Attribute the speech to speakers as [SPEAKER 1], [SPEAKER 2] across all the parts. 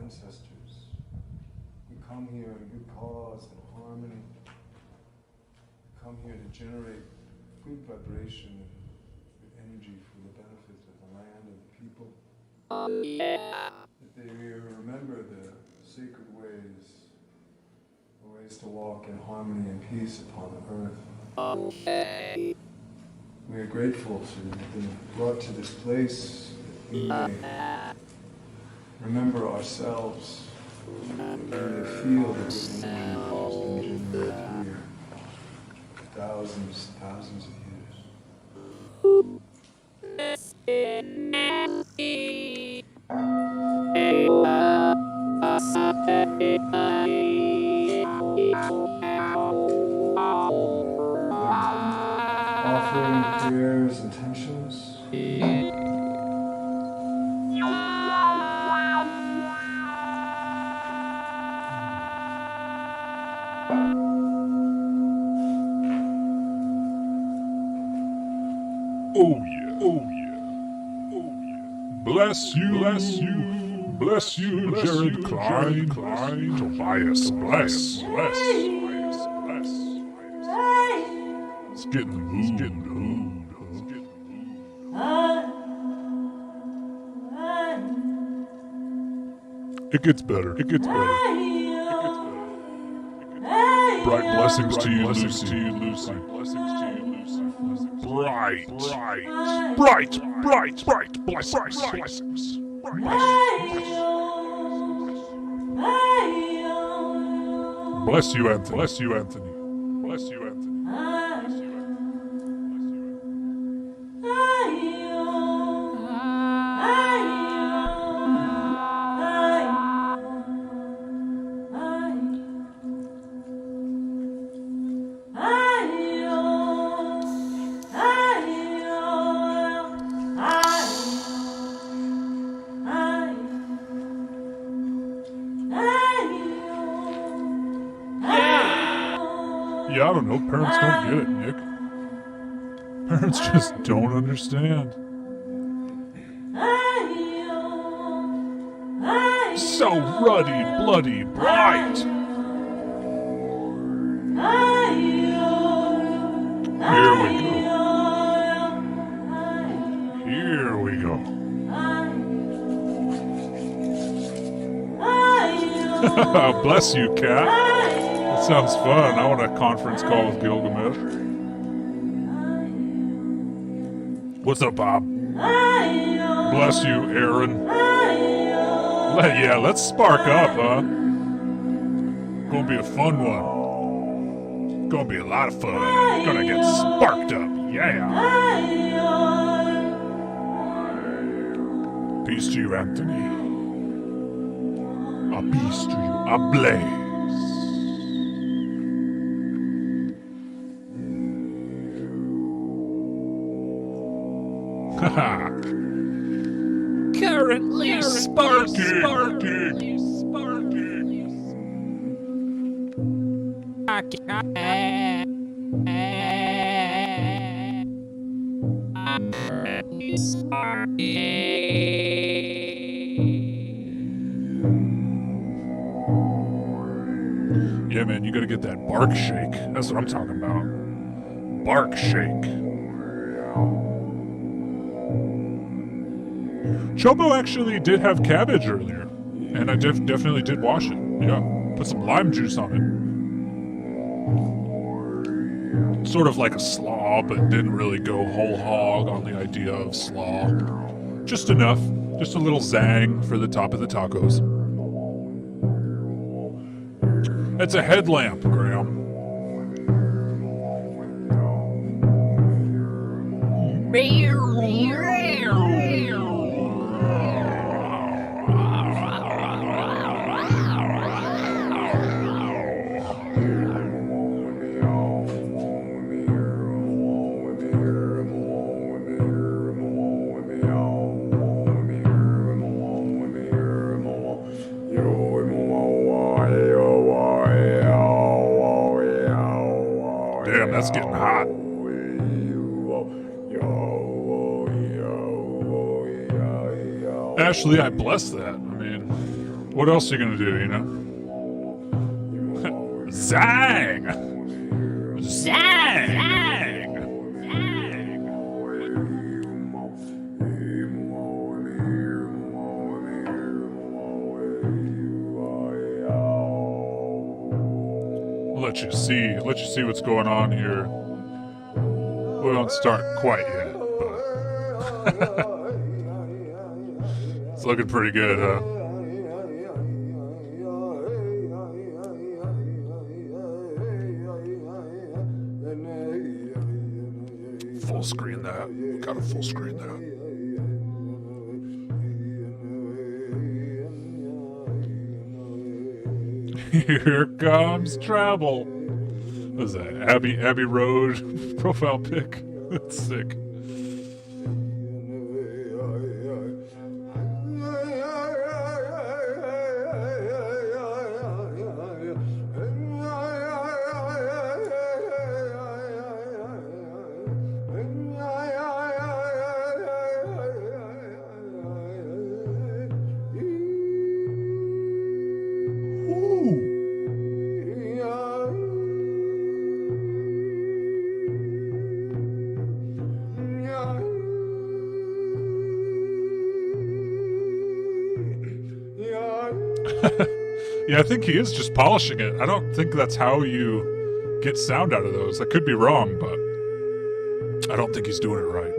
[SPEAKER 1] ancestors. We come here in good cause and harmony. We come here to generate good vibration and good energy for the benefit of the land and the people. That they may remember the sacred ways, the ways to walk in harmony and peace upon the earth. We are grateful to have been brought to this place that we may remember ourselves, that we may feel the good energy that has been generated here for thousands of years. Offering prayers, intentions.
[SPEAKER 2] Oh yeah, oh yeah, oh yeah. Bless you, Jared Klein, Tobias, bless. It's getting the mood, It gets better. Bright blessings to you, Lucy. Bright blessings. Bless you, Anthony. Yeah, I don't know. Parents don't get it, Nick. Parents just don't understand. So ruddy, bloody, bright. Here we go. Bless you, cat. That sounds fun. I want a conference call with Gilgamesh. What's up, Bob? Bless you, Aaron. Let's spark up, huh? Gonna be a fun one. Gonna be a lot of fun. Gonna get sparked up, yeah. Peace to you, Anthony. A peace to you, a blaze.
[SPEAKER 3] Currently sparking.
[SPEAKER 2] Yeah, man, you gotta get that bark shake. That's what I'm talking about. Bark shake. Chopo actually did have cabbage earlier, and I definitely did wash it. Yeah, put some lime juice on it. Sort of like a slaw, but didn't really go whole hog on the idea of slaw. Just enough, just a little zang for the top of the tacos. It's a headlamp, Graham. Damn, that's getting hot. Ashley, I bless that. I mean, What else are you gonna do, you know? Zang! Zang! Let you see what's going on here. We don't start quite yet, but it's looking pretty good, huh? Full screen that. Gotta full screen that. Here comes travel. What is that? Abbey Road profile pic. That's sick. Yeah, I think he is just polishing it. I don't think that's how you get sound out of those. I could be wrong, but I don't think he's doing it right.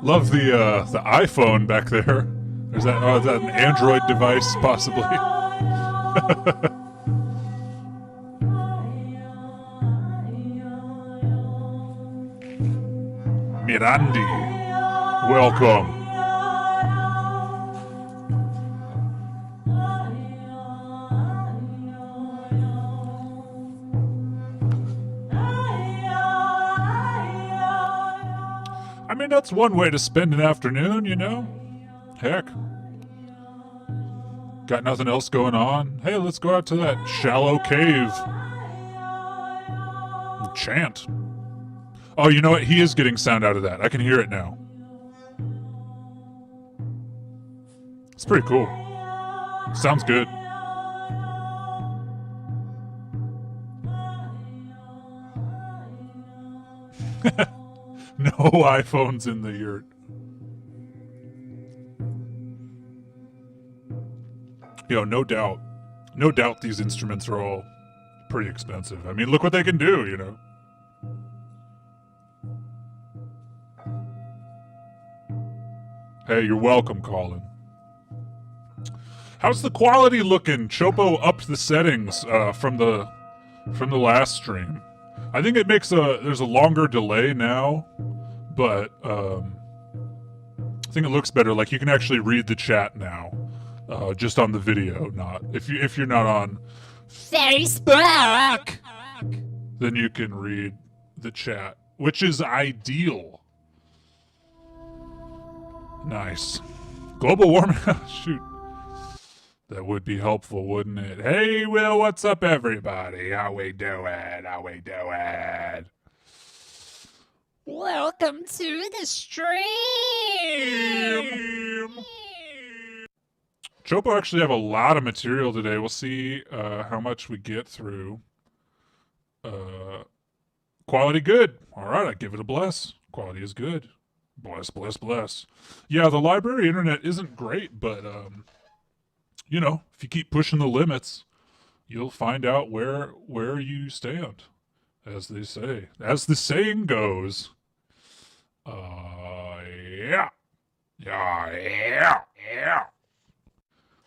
[SPEAKER 2] Love the iPhone back there. Is that an Android device possibly? Mirandi, welcome. I mean, that's one way to spend an afternoon, you know? Heck. Got nothing else going on? Hey, let's go out to that shallow cave and chant. Oh, you know what? He is getting sound out of that. I can hear it now. It's pretty cool. Sounds good. No iPhones in the yurt. Yo, no doubt these instruments are all pretty expensive. I mean, look what they can do, you know? Hey, you're welcome, Colin. How's the quality looking? Chopo upped the settings from the last stream. I think it makes there's a longer delay now, but I think it looks better. Like you can actually read the chat now. Just on the video, not if you're not on Facebook, then you can read the chat, which is ideal. Nice. Global warming. Shoot, that would be helpful, wouldn't it? Hey, Will, what's up, everybody? How we doing?
[SPEAKER 3] Welcome to the stream.
[SPEAKER 2] Chopo actually have a lot of material today. We'll see how much we get through. Quality good. All right, I give it a bless. Quality is good. Bless, bless, bless. Yeah, the library internet isn't great, but you know, if you keep pushing the limits, you'll find out where you stand, as they say. As the saying goes. Yeah.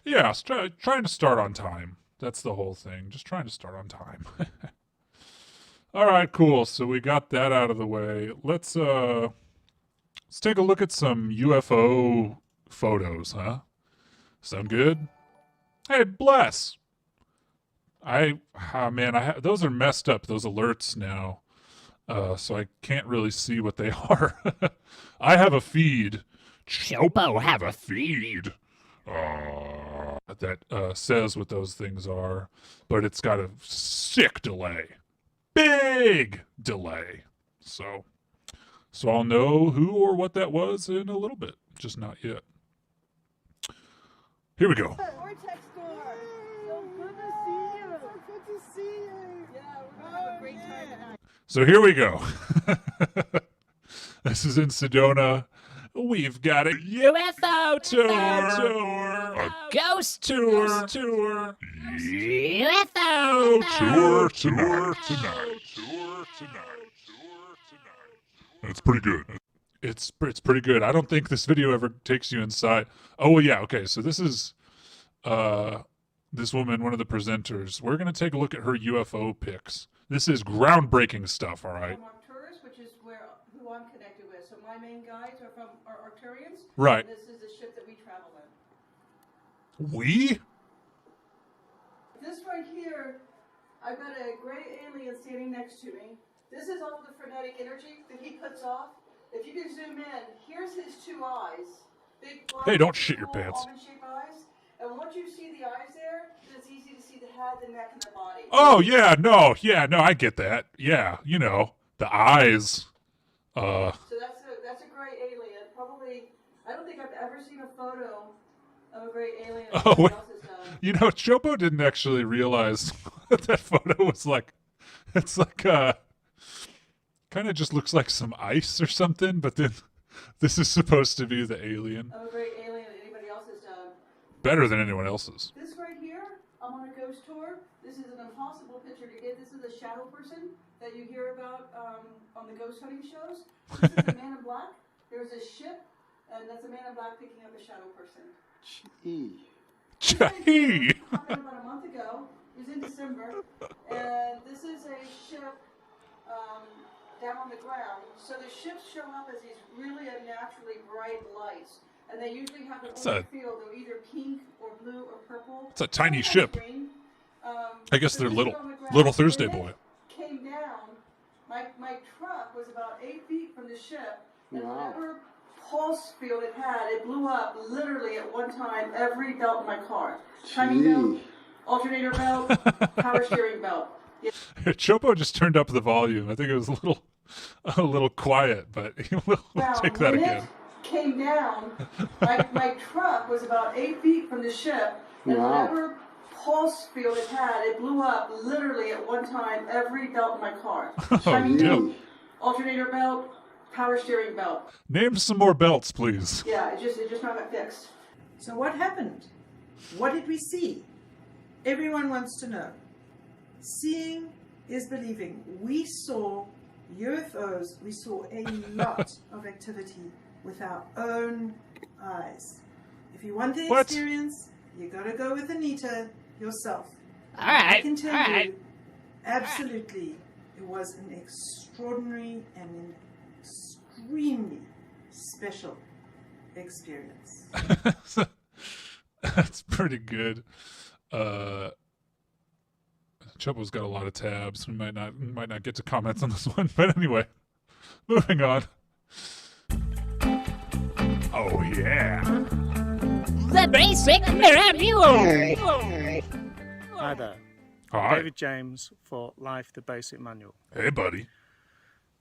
[SPEAKER 2] Yeah, trying to start on time. That's the whole thing. Just trying to start on time. All right, cool. So we got that out of the way. Let's take a look at some UFO photos, huh? Sound good? Hey, bless. Man, those are messed up. Those alerts now. So I can't really see what they are. I have a feed. Chopo have a feed. that says what those things are, but it's got a sick delay. Big delay. So I'll know who or what that was in a little bit, just not yet. Here we go.
[SPEAKER 4] Vortex door. So good to see you. So good to see you. Yeah, we're gonna have a great time tonight.
[SPEAKER 2] So here we go. This is in Sedona. We've got a
[SPEAKER 3] UFO
[SPEAKER 2] tour,
[SPEAKER 3] tour,
[SPEAKER 2] a
[SPEAKER 3] ghost
[SPEAKER 2] tour,
[SPEAKER 3] UFO
[SPEAKER 2] tonight. It's pretty good. It's pretty good. I don't think this video ever takes you inside. Oh well, yeah. Okay, so this is this woman, one of the presenters. We're gonna take a look at her UFO pics. This is groundbreaking stuff. All right.
[SPEAKER 4] From Arcturus, which is who I'm connected with. So my main guides are Arcturians.
[SPEAKER 2] Right.
[SPEAKER 4] And this is the ship that we travel in.
[SPEAKER 2] We?
[SPEAKER 4] This right here, I've got a gray alien standing next to me. This is all the frenetic energy that he puts off. If you can zoom in, here's his two eyes. Big, black,
[SPEAKER 2] Hey, don't shit your
[SPEAKER 4] cool,
[SPEAKER 2] pants.
[SPEAKER 4] almond-shaped eyes. And once you see the eyes there, then it's easy to see the head, the neck, and the body.
[SPEAKER 2] Oh yeah, no, I get that. Yeah, you know, the eyes.
[SPEAKER 4] So that's a gray alien. Probably, I don't think I've ever seen a photo of a gray alien.
[SPEAKER 2] Oh, wait.
[SPEAKER 4] Else has done.
[SPEAKER 2] You know, Chopo didn't actually realize what that photo was like. It's like kind of just looks like some ice or something, but then this is supposed to be the alien.
[SPEAKER 4] Of a gray alien that anybody else has done.
[SPEAKER 2] Better than anyone else's.
[SPEAKER 4] This right here, I'm on a ghost tour. This is an impossible picture to get. This is a shadow person that you hear about on the ghost hunting shows. This is a man in black. There's a ship, and that's a man in black picking up a shadow person.
[SPEAKER 2] Gee.
[SPEAKER 4] Happened about a month ago. It was in December, and this is a ship down on the ground. So the ships show up as these really unnaturally bright lights, and they usually have an orange field. They're either pink or blue or purple.
[SPEAKER 2] It's a tiny ship.
[SPEAKER 4] Green.
[SPEAKER 2] I guess
[SPEAKER 4] So
[SPEAKER 2] they're
[SPEAKER 4] this is
[SPEAKER 2] little.
[SPEAKER 4] on the ground.
[SPEAKER 2] Little Thursday
[SPEAKER 4] When it
[SPEAKER 2] boy.
[SPEAKER 4] Came down. My truck was about 8 feet from the ship, and whatever pulse field it had, it blew up literally at one time every belt in my car. Timing belt, alternator belt, power steering belt. Yeah.
[SPEAKER 2] Chopo just turned up the volume. I think it was a little quiet, but we'll take that
[SPEAKER 4] when
[SPEAKER 2] again.
[SPEAKER 4] it came down, my truck was about 8 feet from the ship, and whatever pulse field it had, it blew up literally at one time every belt in my car. Timing belt, alternator belt, power steering belt.
[SPEAKER 2] Name some more belts, please.
[SPEAKER 4] Yeah, it just not got fixed.
[SPEAKER 5] So what happened? What did we see? Everyone wants to know. Seeing is believing. We saw UFOs. We saw a lot of activity with our own eyes. If you want the
[SPEAKER 2] What?
[SPEAKER 5] experience, you got to go with Anita yourself.
[SPEAKER 3] All right,
[SPEAKER 5] I can tell
[SPEAKER 3] all right.
[SPEAKER 5] you, absolutely, it was an extraordinary and an extremely special experience.
[SPEAKER 2] That's pretty good. Chopo's got a lot of tabs. We might not get to comments on this one, but anyway, moving on. Oh yeah.
[SPEAKER 3] The basic review.
[SPEAKER 6] Hi there.
[SPEAKER 2] Hi.
[SPEAKER 6] David James for Life, the Basic Manual.
[SPEAKER 2] Hey, buddy.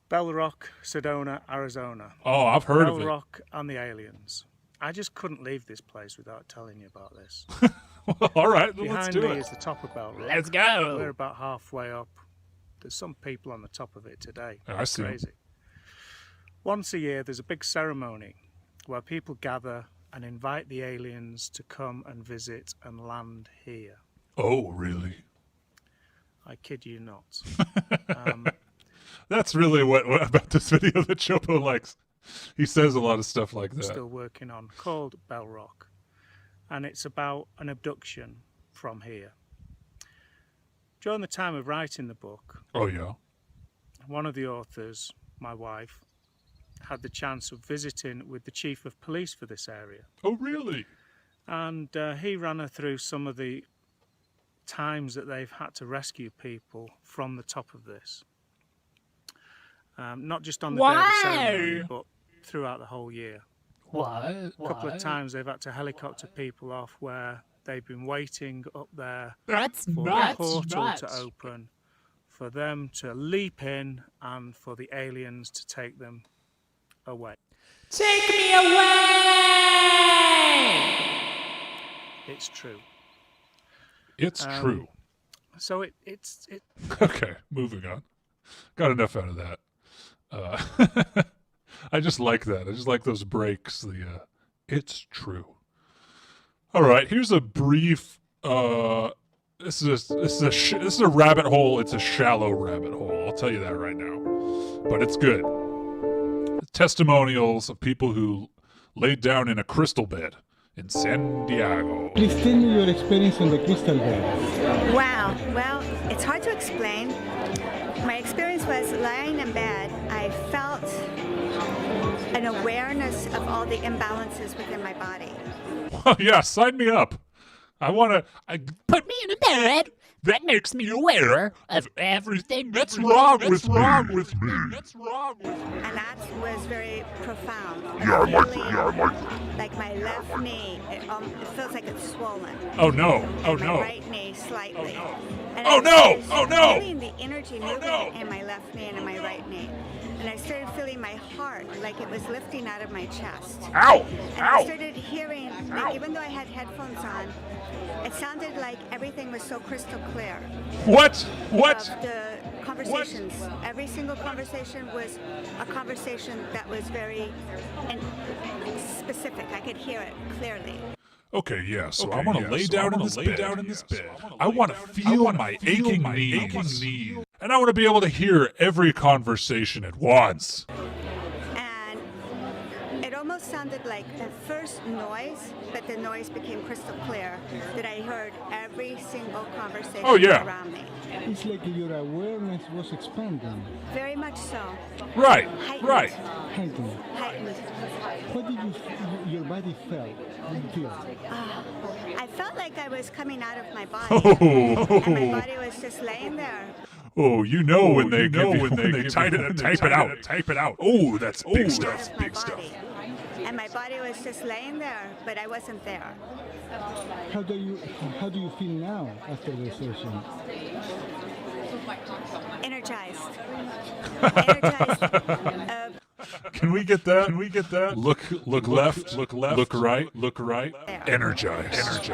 [SPEAKER 6] Bell Rock, Sedona, Arizona.
[SPEAKER 2] Oh, I've heard
[SPEAKER 6] Bell
[SPEAKER 2] of it.
[SPEAKER 6] Rock and the aliens. I just couldn't leave this place without telling you about this.
[SPEAKER 2] Well, all right, then let's
[SPEAKER 6] Behind
[SPEAKER 2] do
[SPEAKER 6] me
[SPEAKER 2] it.
[SPEAKER 6] is the top of Bell Rock.
[SPEAKER 3] Let's
[SPEAKER 6] We're
[SPEAKER 3] go.
[SPEAKER 6] about halfway up. There's some people on the top of it today.
[SPEAKER 2] Yeah, I see 'em.
[SPEAKER 6] Crazy. Once a year, there's a big ceremony where people gather and invite the aliens to come and visit and land here.
[SPEAKER 2] Oh, really?
[SPEAKER 6] I kid you not.
[SPEAKER 2] That's really what about this video that Chopo likes. He says a lot of stuff like that.
[SPEAKER 6] Still working on, called Bell Rock, and it's about an abduction from here. During the time of writing the book,
[SPEAKER 2] Oh, yeah.
[SPEAKER 6] one of the authors, my wife, had the chance of visiting with the chief of police for this area,
[SPEAKER 2] Oh, really?
[SPEAKER 6] and he ran her through some of the times that they've had to rescue people from the top of this. Not just on the day of the ceremony,
[SPEAKER 3] Why?
[SPEAKER 6] but throughout the whole year.
[SPEAKER 3] What?
[SPEAKER 6] A couple of times they've had to helicopter people off where They've been waiting up there
[SPEAKER 3] That's
[SPEAKER 6] for the
[SPEAKER 3] nuts.
[SPEAKER 6] portal to open, for them to leap in, and for the aliens to take them away.
[SPEAKER 3] Take me away!
[SPEAKER 6] It's true.
[SPEAKER 2] It's true.
[SPEAKER 6] So it
[SPEAKER 2] Okay, moving on. Got enough out of that. I just like that. I just like those breaks. It's true. All right, here's a brief. This is a rabbit hole. It's a shallow rabbit hole. I'll tell you that right now. But it's good. Testimonials of people who laid down in a crystal bed in San Diego.
[SPEAKER 7] Please tell me your experience on the crystal bed.
[SPEAKER 8] Wow. Well, it's hard to explain. My experience was lying in bed. I felt an awareness of all the imbalances within my body.
[SPEAKER 2] Oh yeah, sign me up. I
[SPEAKER 3] Put me in a bed. That makes me aware of everything that's wrong with me.
[SPEAKER 2] What's wrong with me?
[SPEAKER 8] And that was very profound.
[SPEAKER 9] Yeah, I like
[SPEAKER 8] Feeling
[SPEAKER 9] it.
[SPEAKER 8] like my left knee, it feels like it's swollen.
[SPEAKER 2] Oh no! Oh
[SPEAKER 8] My
[SPEAKER 2] no!
[SPEAKER 8] right knee slightly. And
[SPEAKER 2] Oh,
[SPEAKER 8] I
[SPEAKER 2] no!
[SPEAKER 8] was
[SPEAKER 2] Oh, no!
[SPEAKER 8] feeling the energy moving
[SPEAKER 2] no!
[SPEAKER 8] in my left knee and in my right knee. And I started feeling my heart like it was lifting out of my chest.
[SPEAKER 2] Ow!
[SPEAKER 8] And I
[SPEAKER 2] Ow!
[SPEAKER 8] started hearing, like, even though I had headphones on, it sounded like everything was so crystal clear.
[SPEAKER 2] What?
[SPEAKER 8] Of the conversations. Every single conversation was a conversation that was very specific. I could hear it clearly.
[SPEAKER 2] Okay, yeah. So I want to lay down in this bed. I want to feel my aching knees, and I want to be able to hear every conversation at once.
[SPEAKER 8] And it almost sounded like the first noise, but the noise became crystal clear that I heard every single conversation around me.
[SPEAKER 7] It's like your awareness was expanding.
[SPEAKER 8] Very much so.
[SPEAKER 2] Right.
[SPEAKER 8] Heightened.
[SPEAKER 2] Right.
[SPEAKER 7] Heightened.
[SPEAKER 8] Heightened.
[SPEAKER 7] What did your body feel?
[SPEAKER 8] I felt like I was coming out of my body.
[SPEAKER 2] Oh.
[SPEAKER 8] And my body was just laying there.
[SPEAKER 2] Oh, you know when they type it out. Oh, that's big
[SPEAKER 8] Out
[SPEAKER 2] stuff.
[SPEAKER 8] of my
[SPEAKER 2] Big stuff.
[SPEAKER 8] body. And my body was just laying there, but I wasn't there.
[SPEAKER 7] How do you feel now after the session?
[SPEAKER 8] Energized. Energized.
[SPEAKER 2] Can we get that? Look left. Look right.
[SPEAKER 8] There.
[SPEAKER 2] Energized.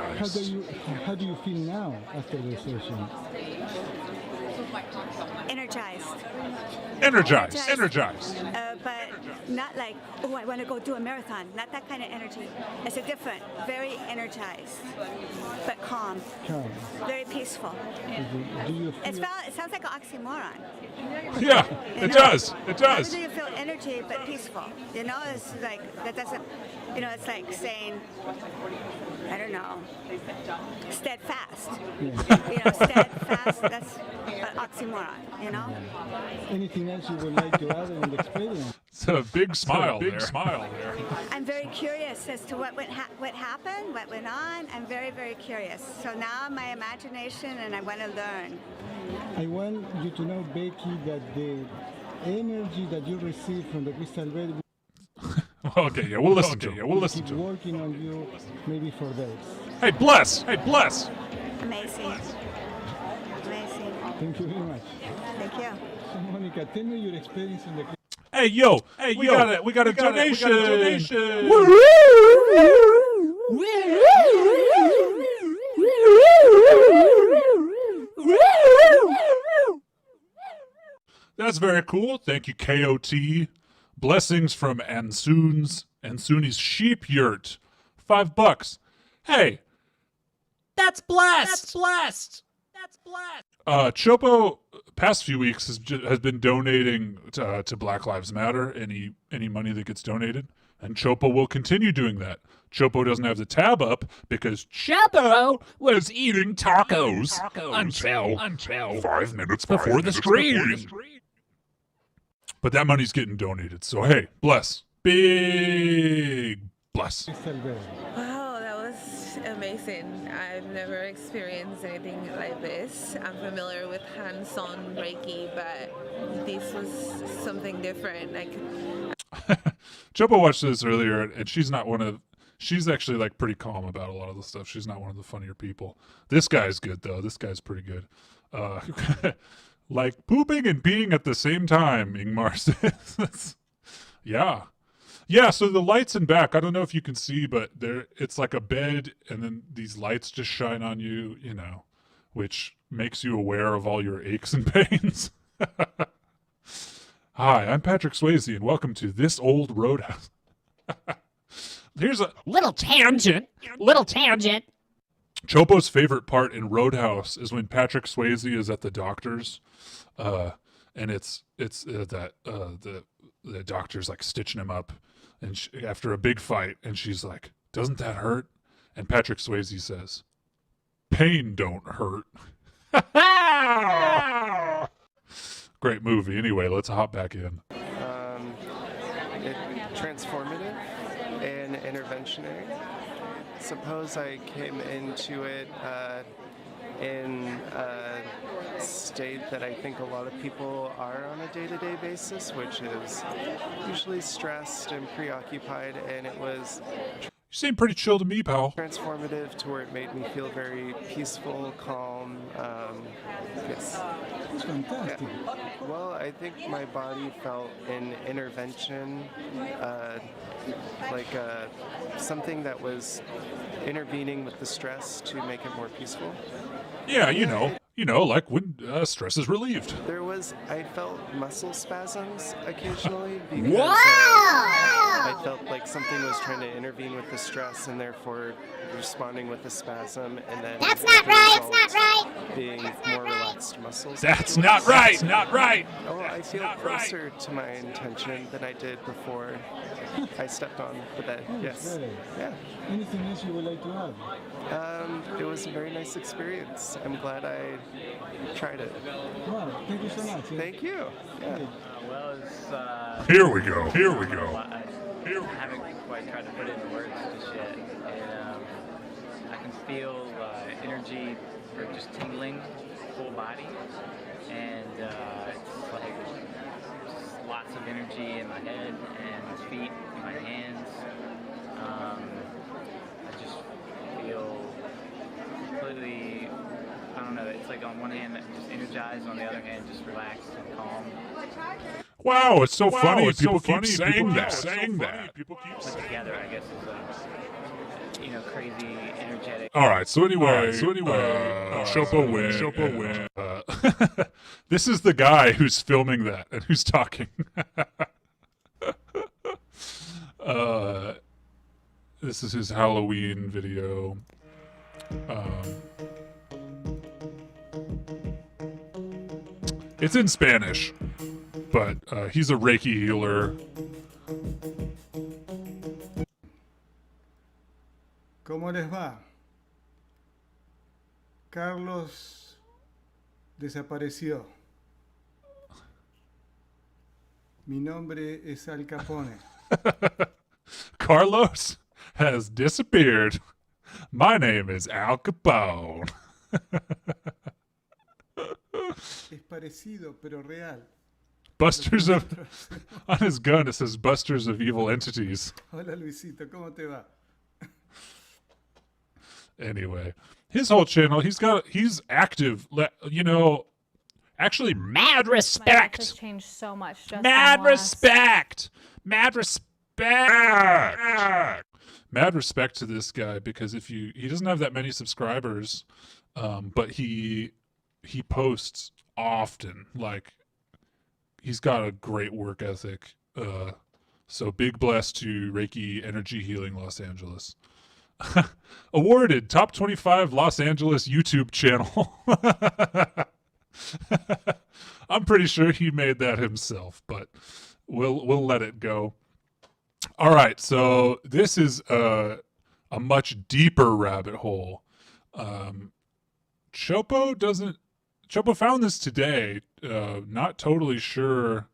[SPEAKER 7] How do you feel now after the session?
[SPEAKER 8] Energized. But not like, oh, I want to go do a marathon. Not that kind of energy. It's a different, very energized, but calm,
[SPEAKER 7] Calm.
[SPEAKER 8] very peaceful.
[SPEAKER 7] Do you feel?
[SPEAKER 8] It sounds like an oxymoron.
[SPEAKER 2] Yeah, it does.
[SPEAKER 8] How do you feel energy but peaceful? You know, it's like, that doesn't, it's like saying, I don't know, steadfast. Steadfast, that's an oxymoron,
[SPEAKER 7] Anything else you would like to add in the experience?
[SPEAKER 2] It's a big smile there.
[SPEAKER 8] I'm very curious as to what happened, what went on. I'm very, very curious. So now my imagination, and I want to learn.
[SPEAKER 7] I want you to know, Becky, that the energy that you receive from the crystal bed
[SPEAKER 2] Okay, yeah, we'll listen to it.
[SPEAKER 7] keep working on you maybe for days.
[SPEAKER 2] Hey, bless.
[SPEAKER 8] Amazing.
[SPEAKER 7] Thank you very much.
[SPEAKER 8] Thank you.
[SPEAKER 7] So, Monica, tell me your experience in the
[SPEAKER 2] Hey, yo, we got a donation. That's very cool. Thank you, KOT. Blessings from Ansuni's sheep yurt. $5. Hey,
[SPEAKER 3] That's blessed.
[SPEAKER 2] Chopo, past few weeks has been donating to Black Lives Matter. Any money that gets donated, and Chopo will continue doing that. Chopo doesn't have the tab up because
[SPEAKER 3] Chopo was eating tacos until
[SPEAKER 2] 5 minutes before the stream. But that money's getting donated. So hey, bless. Big bless.
[SPEAKER 7] crystal bed.
[SPEAKER 10] Wow, that was amazing. I've never experienced anything like this. I'm familiar with hands-on Reiki, but this was something different.
[SPEAKER 2] Chopo watched this earlier, and she's not one of She's actually like pretty calm about a lot of the stuff. She's not one of the funnier people. This guy's good though. This guy's pretty good. Like pooping and peeing at the same time, Ingmar says. Yeah. Yeah, so the lights in back, I don't know if you can see, but it's like a bed and then these lights just shine on you, you know, which makes you aware of all your aches and pains. Hi, I'm Patrick Swayze and welcome to This Old Roadhouse. Here's a
[SPEAKER 3] Little tangent. Little tangent.
[SPEAKER 2] Chopo's favorite part in Roadhouse is when Patrick Swayze is at the doctor's, and it's that the doctor's like stitching him up, and after a big fight, and she's like, "Doesn't that hurt?" And Patrick Swayze says, "Pain don't hurt." Great movie. Anyway, let's hop back in.
[SPEAKER 9] Transformative and interventionary. Suppose I came into it in a state that I think a lot of people are on a day-to-day basis, which is usually stressed and preoccupied, and it was
[SPEAKER 2] You seem pretty chill to me, pal.
[SPEAKER 9] transformative to where it made me feel very peaceful, calm. Yes.
[SPEAKER 7] It's fantastic.
[SPEAKER 9] Yeah. Well, I think my body felt an intervention, something that was intervening with the stress to make it more peaceful.
[SPEAKER 2] Yeah, you know, like when stress is relieved.
[SPEAKER 9] I felt muscle spasms occasionally because I felt like something was trying to intervene with the stress and therefore responding with a spasm, and then
[SPEAKER 3] That's not right. It's not right.
[SPEAKER 9] being more relaxed muscles.
[SPEAKER 2] That's not right. It's not right.
[SPEAKER 9] Oh, I feel closer to my intention than I did before I stepped on the bed. Yes.
[SPEAKER 7] Great.
[SPEAKER 9] Yeah.
[SPEAKER 7] Anything else you would like to add?
[SPEAKER 9] It was a very nice experience. I'm glad I tried it.
[SPEAKER 7] Wow, thank you so much.
[SPEAKER 9] Thank you. Yeah.
[SPEAKER 2] Here we go. Here we go.
[SPEAKER 11] I haven't quite tried to put it into words just yet. And I can feel energy or just tingling full body. And it's like just lots of energy in my head and my feet, my hands. I just feel completely, I don't know, it's like on one hand just energized, on the other hand just relaxed and calm.
[SPEAKER 2] Wow, it's so funny. People keep saying that. People keep
[SPEAKER 11] Put together, I guess, is a crazy, energetic.
[SPEAKER 2] All right. So anyway, Chopo win. This is the guy who's filming that and who's talking. This is his Halloween video. It's in Spanish, but he's a Reiki healer.
[SPEAKER 7] ¿Cómo les va? Carlos desapareció. Mi nombre es Al Capone.
[SPEAKER 2] Carlos has disappeared. My name is Al Capone.
[SPEAKER 7] Es parecido, pero real.
[SPEAKER 2] Busters of... On his gun, it says Busters of Evil Entities.
[SPEAKER 7] Hola Luisito, ¿cómo te va?
[SPEAKER 2] Anyway, his whole channel, he's active, you know, actually mad
[SPEAKER 12] My life has
[SPEAKER 2] respect.
[SPEAKER 12] changed so much. Just
[SPEAKER 2] Mad
[SPEAKER 12] in the last-
[SPEAKER 2] respect. Mad respect. Mad respect to this guy, because he doesn't have that many subscribers, but he posts often. Like, he's got a great work ethic. So big bless to Reiki Energy Healing Los Angeles. Awarded top 25 Los Angeles YouTube channel. I'm pretty sure he made that himself, but we'll let it go. All right, so this is a much deeper rabbit hole. Chopo found this today. Not totally sure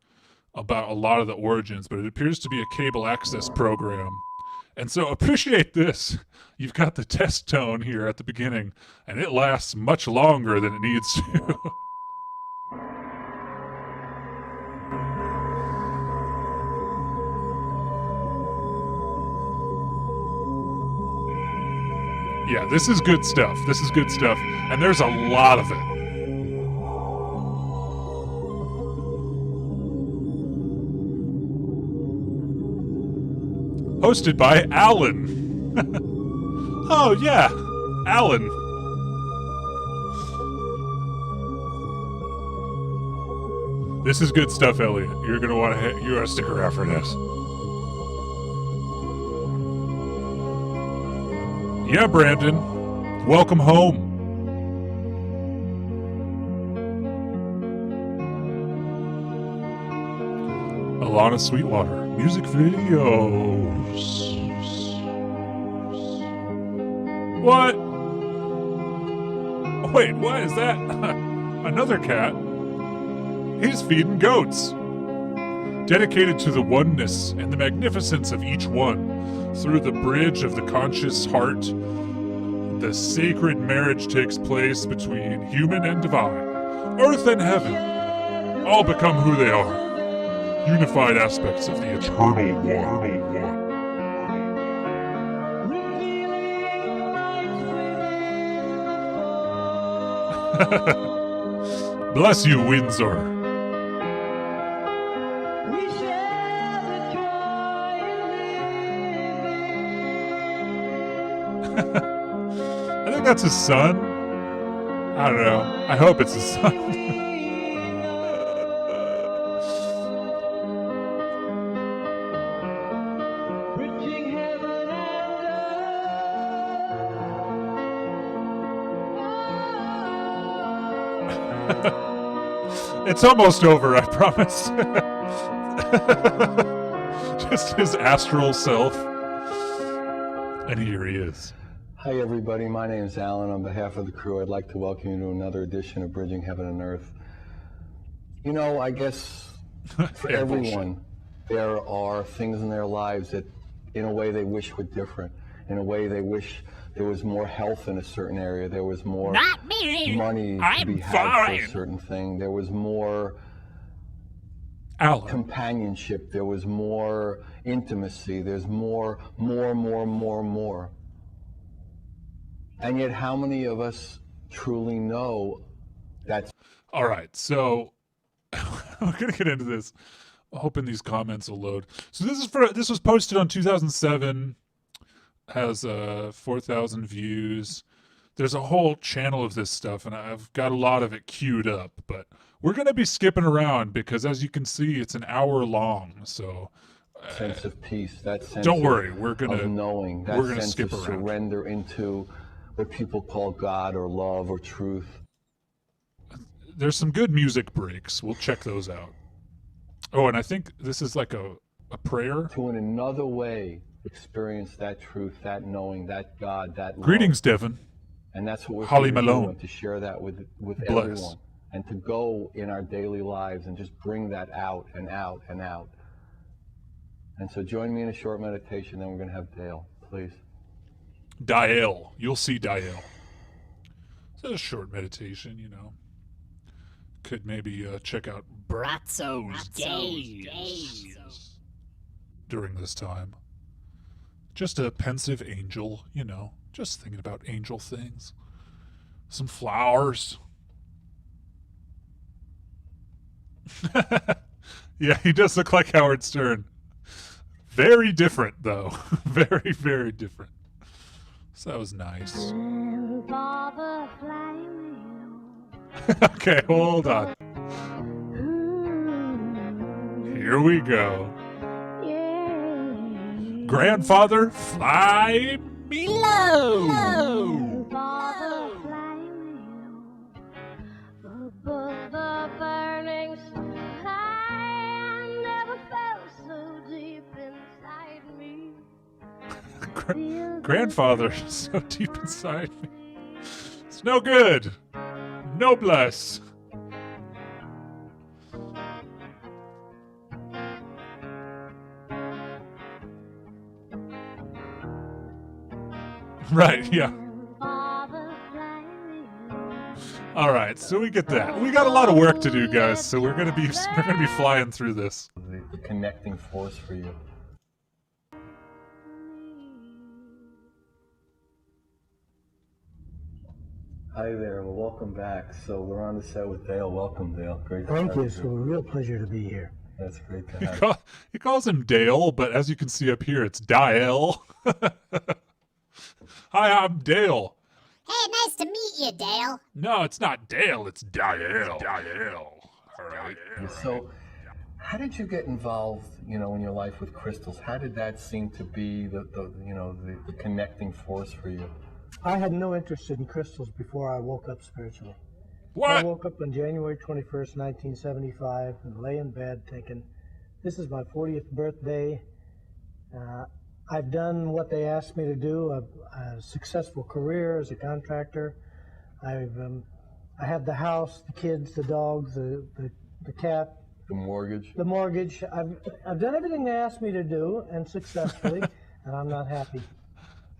[SPEAKER 2] about a lot of the origins, but it appears to be a cable access program. And so appreciate this. You've got the test tone here at the beginning, and it lasts much longer than it needs to. Yeah, this is good stuff. This is good stuff. And there's a lot of it. Hosted by Alan. Oh, yeah. Alan. This is good stuff, Elliot. You're gonna want to stick around for this. Yeah, Brandon. Welcome home. Alana Sweetwater. Music videos. What? Wait, what is that? Another cat? He's feeding goats. Dedicated to the oneness and the magnificence of each one, through the bridge of the conscious heart, the sacred marriage takes place between human and divine, earth and heaven, all become who they are, unified aspects of the eternal one. Bless you, Windsor. I think that's his son. I don't know. I hope it's his son. It's almost over, I promise. Just his astral self. And here he is.
[SPEAKER 12] Hi everybody, my name is Alan. On behalf of the crew, I'd like to welcome you to another edition of Bridging Heaven and Earth. You know, I guess for everyone, there are things in their lives that in a way they wish were different. In a way they wish there was more health in a certain area, there was more money to be had for a certain thing, there was more companionship, there was more intimacy, there's more. And yet how many of us truly know that's...
[SPEAKER 2] All right, so we're going to get into this. Hoping these comments will load. So this was posted on 2007, has 4,000 views. There's a whole channel of this stuff, and I've got a lot of it queued up, but we're going to be skipping around because, as you can see, it's an hour long. So
[SPEAKER 12] sense of peace, that sense
[SPEAKER 2] don't worry, we're going
[SPEAKER 12] of knowing, that
[SPEAKER 2] we're going to
[SPEAKER 12] sense
[SPEAKER 2] skip
[SPEAKER 12] of
[SPEAKER 2] around.
[SPEAKER 12] surrender into what people call God or love or truth.
[SPEAKER 2] There's some good music breaks. We'll check those out. Oh, and I think this is like a prayer.
[SPEAKER 12] To in another way experience that truth, that knowing, that God, that love.
[SPEAKER 2] Greetings, Devin.
[SPEAKER 12] And that's what we're
[SPEAKER 2] Holly
[SPEAKER 12] here to
[SPEAKER 2] Malone.
[SPEAKER 12] do, and to share that with
[SPEAKER 2] Bless.
[SPEAKER 12] everyone. And to go in our daily lives and just bring that out and out and out. And so join me in a short meditation, then we're going to have Dale, please.
[SPEAKER 2] Dial. You'll see Dial. It's a short meditation, you know. Could maybe check out
[SPEAKER 3] Brazos Days
[SPEAKER 2] during this time. Just a pensive angel, you know, just thinking about angel things. Some flowers. Yeah, he does look like Howard Stern. Very different, though. Very, very different. So that was nice. Okay, hold on. Here we go. Grandfather, fly me low.
[SPEAKER 13] Above the burning sky, never felt so deep inside me.
[SPEAKER 2] Grandfather, so deep inside me. It's no good. No bless. Right, yeah. All right, so we get that. We got a lot of work to do, guys. So we're gonna be flying through this.
[SPEAKER 12] The connecting force for you. Hi there. Well, welcome back. So we're on the set with Dale. Welcome, Dale. Great to
[SPEAKER 14] Thank
[SPEAKER 12] have
[SPEAKER 14] you.
[SPEAKER 12] you
[SPEAKER 14] It's a
[SPEAKER 12] here.
[SPEAKER 14] real pleasure to be here.
[SPEAKER 12] That's great to
[SPEAKER 2] He,
[SPEAKER 12] have.
[SPEAKER 2] he calls him Dale, but as you can see up here, it's Dial. Hi, I'm Dale.
[SPEAKER 3] Hey, nice to meet you, Dale.
[SPEAKER 2] No, it's not Dale, it's Dial. Dial. All right.
[SPEAKER 12] So, how did you get involved, in your life with crystals? How did that seem to be the connecting force for you?
[SPEAKER 14] I had no interest in crystals before I woke up spiritually.
[SPEAKER 2] What?
[SPEAKER 14] I woke up on January 21st, 1975, and lay in bed thinking, this is my 40th birthday. I've done what they asked me to do. A successful career as a contractor. I have the house, the kids, the dogs, the cat.
[SPEAKER 12] The mortgage.
[SPEAKER 14] The mortgage. I've done everything they asked me to do, and successfully, and I'm not happy.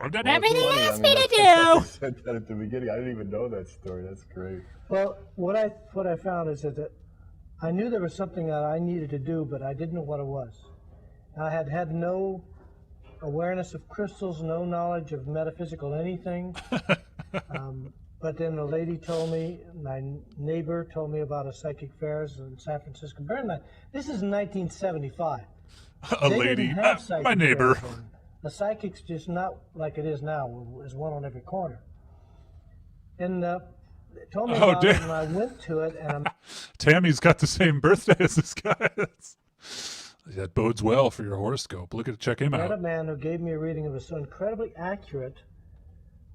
[SPEAKER 2] I've done
[SPEAKER 3] everything they asked me to
[SPEAKER 12] I
[SPEAKER 3] do.
[SPEAKER 12] said that at the beginning. I didn't even know that story. That's great.
[SPEAKER 14] Well, what I found is that I knew there was something that I needed to do, but I didn't know what it was. I had no awareness of crystals, no knowledge of metaphysical anything. But then a lady told me, my neighbor told me about a psychic fairs in San Francisco. Bear in mind, this is in 1975.
[SPEAKER 2] A
[SPEAKER 14] They
[SPEAKER 2] lady,
[SPEAKER 14] didn't have psychic
[SPEAKER 2] my neighbor.
[SPEAKER 14] fairs then. The psychic's just not like it is now. There's one on every corner. And they told me about it, and I went to it, and
[SPEAKER 2] Tammy's got the same birthday as this guy. That bodes well for your horoscope. Check him
[SPEAKER 14] I met
[SPEAKER 2] out.
[SPEAKER 14] a man who gave me a reading that was so incredibly accurate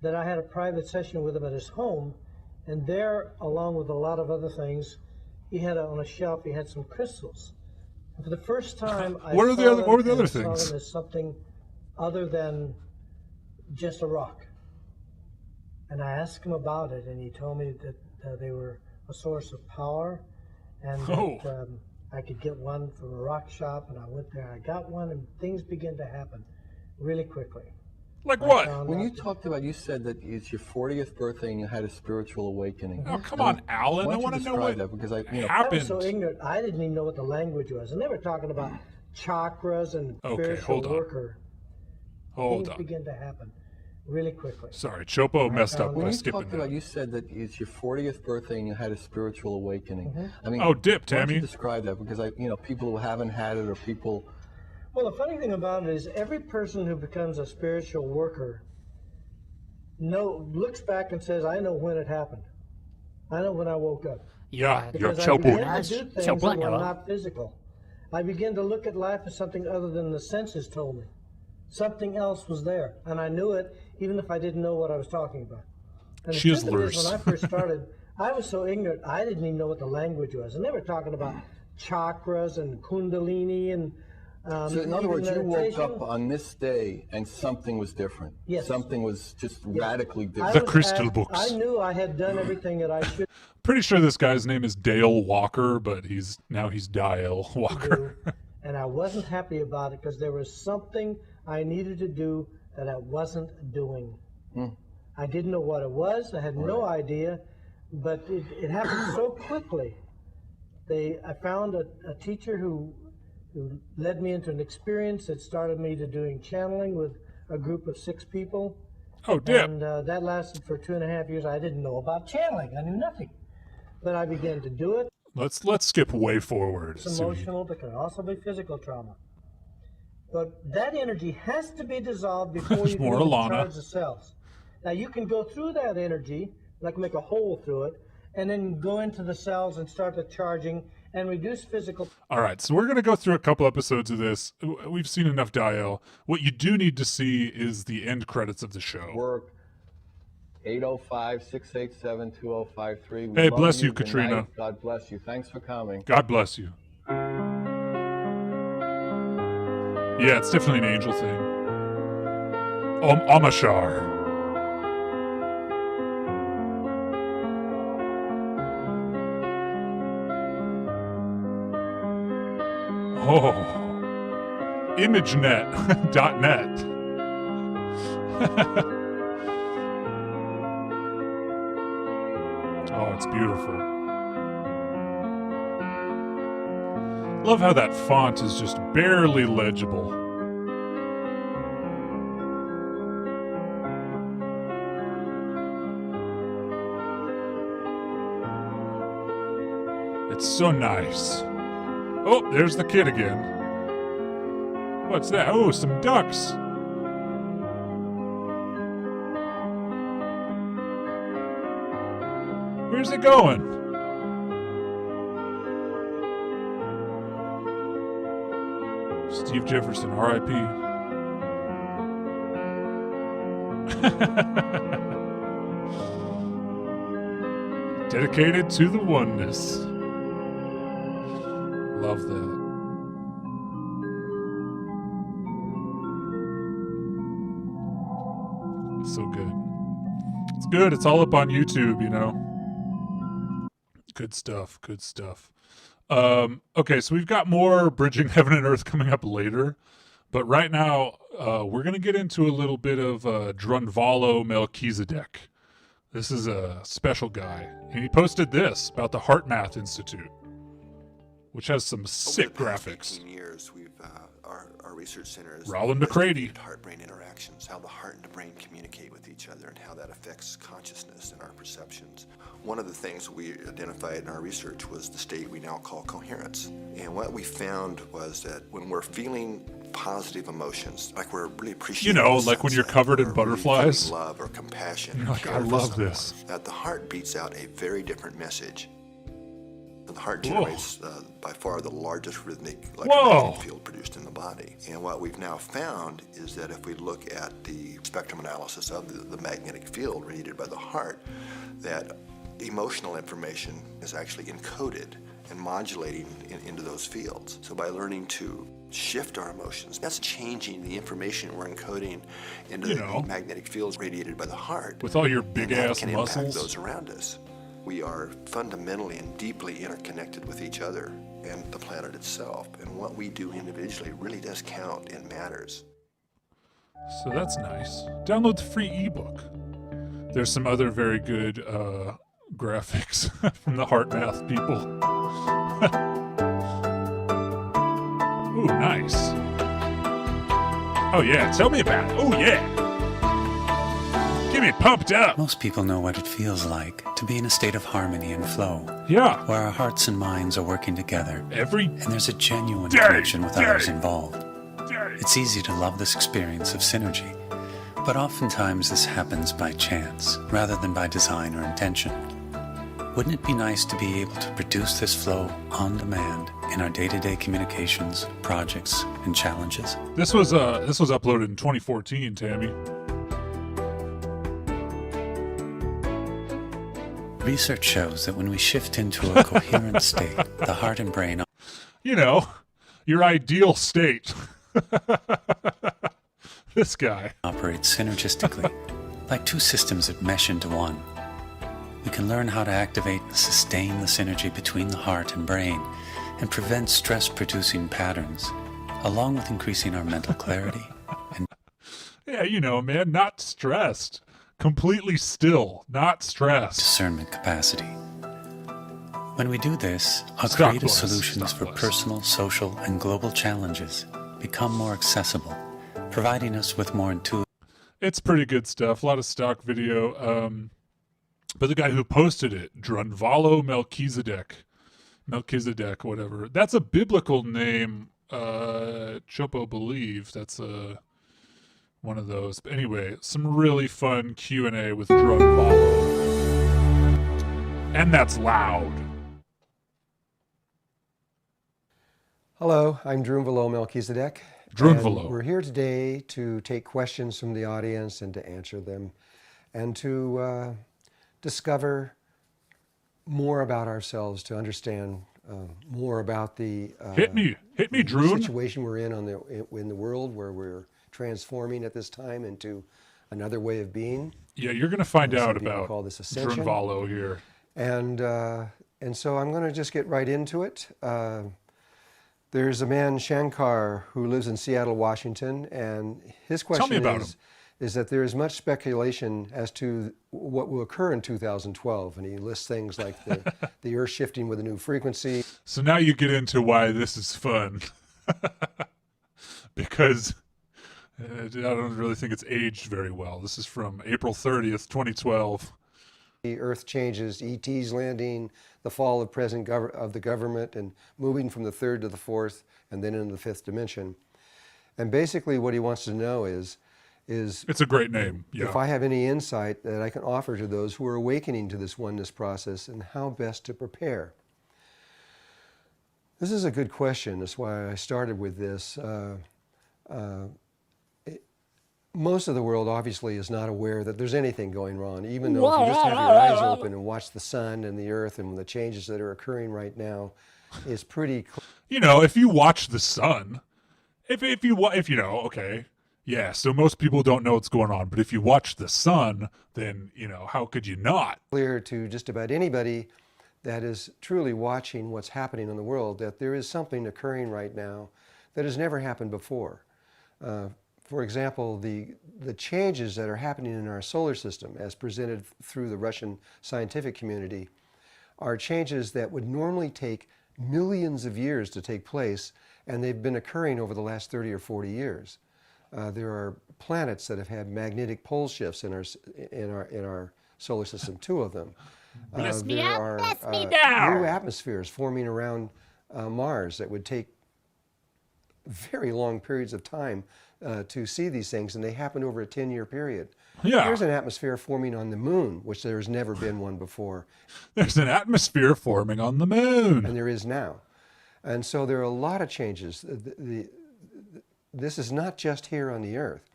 [SPEAKER 14] that I had a private session with him at his home, and there, along with a lot of other things, he had on a shelf, he had some crystals. And for the first time, I
[SPEAKER 2] What were the other
[SPEAKER 14] I saw
[SPEAKER 2] things?
[SPEAKER 14] them as something other than just a rock. And I asked him about it, and he told me that they were a source of power, and that I could get one from a rock shop, and I went there, I got one, and things began to happen really quickly.
[SPEAKER 2] Like what?
[SPEAKER 12] When you talked about, you said that it's your 40th birthday and you had a spiritual awakening.
[SPEAKER 2] Oh, come on, Alan.
[SPEAKER 12] Why
[SPEAKER 2] I
[SPEAKER 12] don't
[SPEAKER 2] want
[SPEAKER 12] you
[SPEAKER 2] to know
[SPEAKER 12] describe
[SPEAKER 2] what
[SPEAKER 12] that? Because I
[SPEAKER 2] happened.
[SPEAKER 14] was so ignorant, I didn't even know what the language was. And they were talking about chakras and
[SPEAKER 2] Okay,
[SPEAKER 14] spiritual
[SPEAKER 2] hold on.
[SPEAKER 14] worker.
[SPEAKER 2] Hold
[SPEAKER 14] Things
[SPEAKER 2] on.
[SPEAKER 14] began to happen really quickly.
[SPEAKER 2] Sorry, Chopo messed up
[SPEAKER 12] When
[SPEAKER 2] by
[SPEAKER 12] you
[SPEAKER 2] skipping
[SPEAKER 12] talked
[SPEAKER 2] that.
[SPEAKER 12] about, you said that it's your 40th birthday and you had a spiritual awakening. I mean,
[SPEAKER 2] Oh, dip,
[SPEAKER 12] why don't
[SPEAKER 2] Tammy.
[SPEAKER 12] you describe that? Because people who haven't had it or people.
[SPEAKER 14] Well, the funny thing about it is every person who becomes a spiritual worker looks back and says, I know when it happened. I know when I woke up.
[SPEAKER 2] Yeah, you're
[SPEAKER 14] Because I
[SPEAKER 2] Chopo.
[SPEAKER 14] began to do things that were not physical. I began to look at life as something other than the senses told me. Something else was there, and I knew it even if I didn't know what I was talking about. And the truth of it is, when I first started, I was so ignorant, I didn't even know what the language was. And they were talking about chakras and kundalini and
[SPEAKER 12] So in other words, you woke
[SPEAKER 14] meditation.
[SPEAKER 12] up on this day and something was different.
[SPEAKER 14] Yes.
[SPEAKER 12] Something was just radically
[SPEAKER 14] I
[SPEAKER 12] different.
[SPEAKER 2] The
[SPEAKER 14] was
[SPEAKER 2] crystal
[SPEAKER 14] at-
[SPEAKER 2] books.
[SPEAKER 14] I knew I had done everything that I should
[SPEAKER 2] Pretty sure this guy's name is Dale Walker, but he's Dial Walker.
[SPEAKER 14] do, and I wasn't happy about it because there was something I needed to do that I wasn't doing. I didn't know what it was. I had no idea, but it happened so quickly. I found a teacher who led me into an experience that started me to doing channeling with a group of 6 people.
[SPEAKER 2] Oh, dip.
[SPEAKER 14] And that lasted for 2.5 years. I didn't know about channeling. I knew nothing. But I began to do it.
[SPEAKER 2] Let's skip way forward.
[SPEAKER 14] It's emotional, but can also be physical trauma. But that energy has to be dissolved before
[SPEAKER 2] There's
[SPEAKER 14] you can
[SPEAKER 2] more
[SPEAKER 14] even
[SPEAKER 2] Alana.
[SPEAKER 14] charge the cells. Now you can go through that energy, like make a hole through it, and then go into the cells and start the charging and reduce physical.
[SPEAKER 2] All right, so we're going to go through a couple episodes of this. We've seen enough Dial. What you do need to see is the end credits of the show.
[SPEAKER 12] Work 805-687-2053. We
[SPEAKER 2] Hey,
[SPEAKER 12] love
[SPEAKER 2] bless you,
[SPEAKER 12] Good
[SPEAKER 2] Katrina.
[SPEAKER 12] night. God bless you. Thanks for coming.
[SPEAKER 2] God bless you. Yeah, it's definitely an angel thing. Amashar. Oh. ImageNet.net. Oh, it's beautiful. Love how that font is just barely legible. It's so nice. Oh, there's the kid again. What's that? Oh, some ducks. Where's it going? Steve Jefferson, R.I.P. Dedicated to the oneness. Love that. It's so good. It's good. It's all up on YouTube, you know. Good stuff. Good stuff. Okay, so we've got more Bridging Heaven and Earth coming up later. But right now, we're going to get into a little bit of Drunvalo Melchizedek. This is a special guy. And he posted this about the Heart Math Institute, which has some sick graphics.
[SPEAKER 15] Years, we've our research center has
[SPEAKER 2] Roland McCready.
[SPEAKER 15] heart-brain interactions, how the heart and the brain communicate with each other, and how that affects consciousness and our perceptions. One of the things we identified in our research was the state we now call coherence. And what we found was that when we're feeling positive emotions, like we're really appreciating,
[SPEAKER 2] You know, like when you're covered in butterflies.
[SPEAKER 15] feeling love or compassion,
[SPEAKER 2] You're like,
[SPEAKER 15] care
[SPEAKER 2] I
[SPEAKER 15] for
[SPEAKER 2] love
[SPEAKER 15] someone,
[SPEAKER 2] this.
[SPEAKER 15] that the heart beats out a very different message. The heart
[SPEAKER 2] Whoa.
[SPEAKER 15] generates by far the largest rhythmic
[SPEAKER 2] Whoa.
[SPEAKER 15] electromagnetic field produced in the body. And what we've now found is that if we look at the spectrum analysis of the magnetic field radiated by the heart, that emotional information is actually encoded and modulating into those fields. So by learning to shift our emotions, that's changing the information we're encoding into the magnetic fields radiated by the heart.
[SPEAKER 2] With all your big
[SPEAKER 15] and that
[SPEAKER 2] ass
[SPEAKER 15] can impact
[SPEAKER 2] muscles.
[SPEAKER 15] those around us. We are fundamentally and deeply interconnected with each other and the planet itself. And what we do individually really does count and matters.
[SPEAKER 2] So that's nice. Download the free ebook. There's some other very good graphics from the Heart Math people. Ooh, nice. Oh yeah, tell me about it. Oh yeah. Get me pumped up.
[SPEAKER 16] Most people know what it feels like to be in a state of harmony and flow.
[SPEAKER 2] Yeah.
[SPEAKER 16] Where our hearts and minds are working together. And there's a genuine
[SPEAKER 2] day,
[SPEAKER 16] connection with
[SPEAKER 2] day,
[SPEAKER 16] others involved. It's easy to love this experience of synergy, but oftentimes this happens by chance rather than by design or intention. Wouldn't it be nice to be able to produce this flow on demand in our day-to-day communications, projects, and challenges?
[SPEAKER 2] This was uploaded in 2014, Tammy.
[SPEAKER 16] Research shows that when we shift into a coherent state, the heart and brain...
[SPEAKER 2] You know, your ideal state. This guy
[SPEAKER 16] operates synergistically, like two systems that mesh into one. We can learn how to activate and sustain the synergy between the heart and brain and prevent stress-producing patterns, along with increasing our mental clarity and...
[SPEAKER 2] Yeah, you know, man, not stressed. Completely still, not stressed.
[SPEAKER 16] Discernment capacity. When we do this, our
[SPEAKER 2] Stock
[SPEAKER 16] creative
[SPEAKER 2] plus.
[SPEAKER 16] solutions for personal, social, and global challenges become more accessible, providing us with more intuitive...
[SPEAKER 2] It's pretty good stuff. A lot of stock video. But the guy who posted it, Drunvalo Melchizedek, whatever. That's a biblical name. Chopo believe that's one of those. But anyway, some really fun Q&A with Drunvalo. And that's loud.
[SPEAKER 17] Hello, I'm Drunvalo Melchizedek.
[SPEAKER 2] Drunvalo.
[SPEAKER 17] And we're here today to take questions from the audience and to answer them and to discover more about ourselves, to understand more about the
[SPEAKER 2] hit me, Drun.
[SPEAKER 17] situation we're in in the world, where we're transforming at this time into another way of being.
[SPEAKER 2] Yeah, you're going to find
[SPEAKER 17] Some
[SPEAKER 2] out
[SPEAKER 17] people
[SPEAKER 2] about
[SPEAKER 17] call this ascension.
[SPEAKER 2] Drunvalo here.
[SPEAKER 17] And so I'm going to just get right into it. There's a man, Shankar, who lives in Seattle, Washington, and his question is that there is much speculation as to what will occur in 2012, and he lists things like the Earth shifting with a new frequency.
[SPEAKER 2] So now you get into why this is fun. Because I don't really think it's aged very well. This is from April 30th, 2012.
[SPEAKER 17] The Earth changes, ETs landing, the fall of of the government, and moving from the third to the fourth, and then into the fifth dimension. And basically what he wants to know is
[SPEAKER 2] it's a great name. Yeah.
[SPEAKER 17] If I have any insight that I can offer to those who are awakening to this oneness process and how best to prepare. This is a good question. That's why I started with this. Most of the world obviously is not aware that there's anything going wrong, even though if you just have your eyes open and watch the sun and the earth and the changes that are occurring right now, is pretty clear.
[SPEAKER 2] You know, if you watch the sun, if you know, okay, yeah, so most people don't know what's going on, but if you watch the sun, then, you know, how could you not?
[SPEAKER 17] Clear to just about anybody that is truly watching what's happening in the world that there is something occurring right now that has never happened before. For example, the changes that are happening in our solar system, as presented through the Russian scientific community, are changes that would normally take millions of years to take place, and they've been occurring over the last 30 or 40 years. There are planets that have had magnetic pole shifts in our solar system, 2 of them.
[SPEAKER 3] Bless me
[SPEAKER 17] there
[SPEAKER 3] up,
[SPEAKER 17] are
[SPEAKER 3] bless me down.
[SPEAKER 17] new atmospheres forming around Mars that would take very long periods of time to see these things, and they happen over a 10-year period.
[SPEAKER 2] Yeah.
[SPEAKER 17] There's an atmosphere forming on the moon, which there's never been one before.
[SPEAKER 2] There's an atmosphere forming on the moon.
[SPEAKER 17] And there is now. And so there are a lot of changes. This is not just here on the Earth.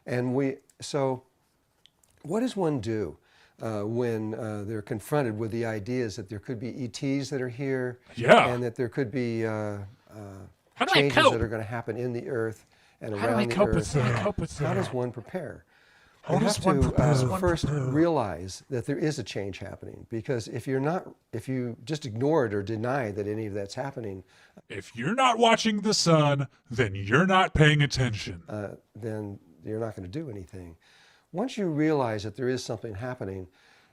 [SPEAKER 17] And so what does one do when they're confronted with the ideas that there could be ETs that are here,
[SPEAKER 2] yeah,
[SPEAKER 17] and that there could be changes that are going to happen in the Earth and around the Earth? How does one prepare? You have to first realize that there is a change happening, because if you just ignore it or deny that any of that's happening,
[SPEAKER 2] if you're not watching the sun, then you're not paying attention.
[SPEAKER 17] Then you're not going to do anything. Once you realize that there is something happening,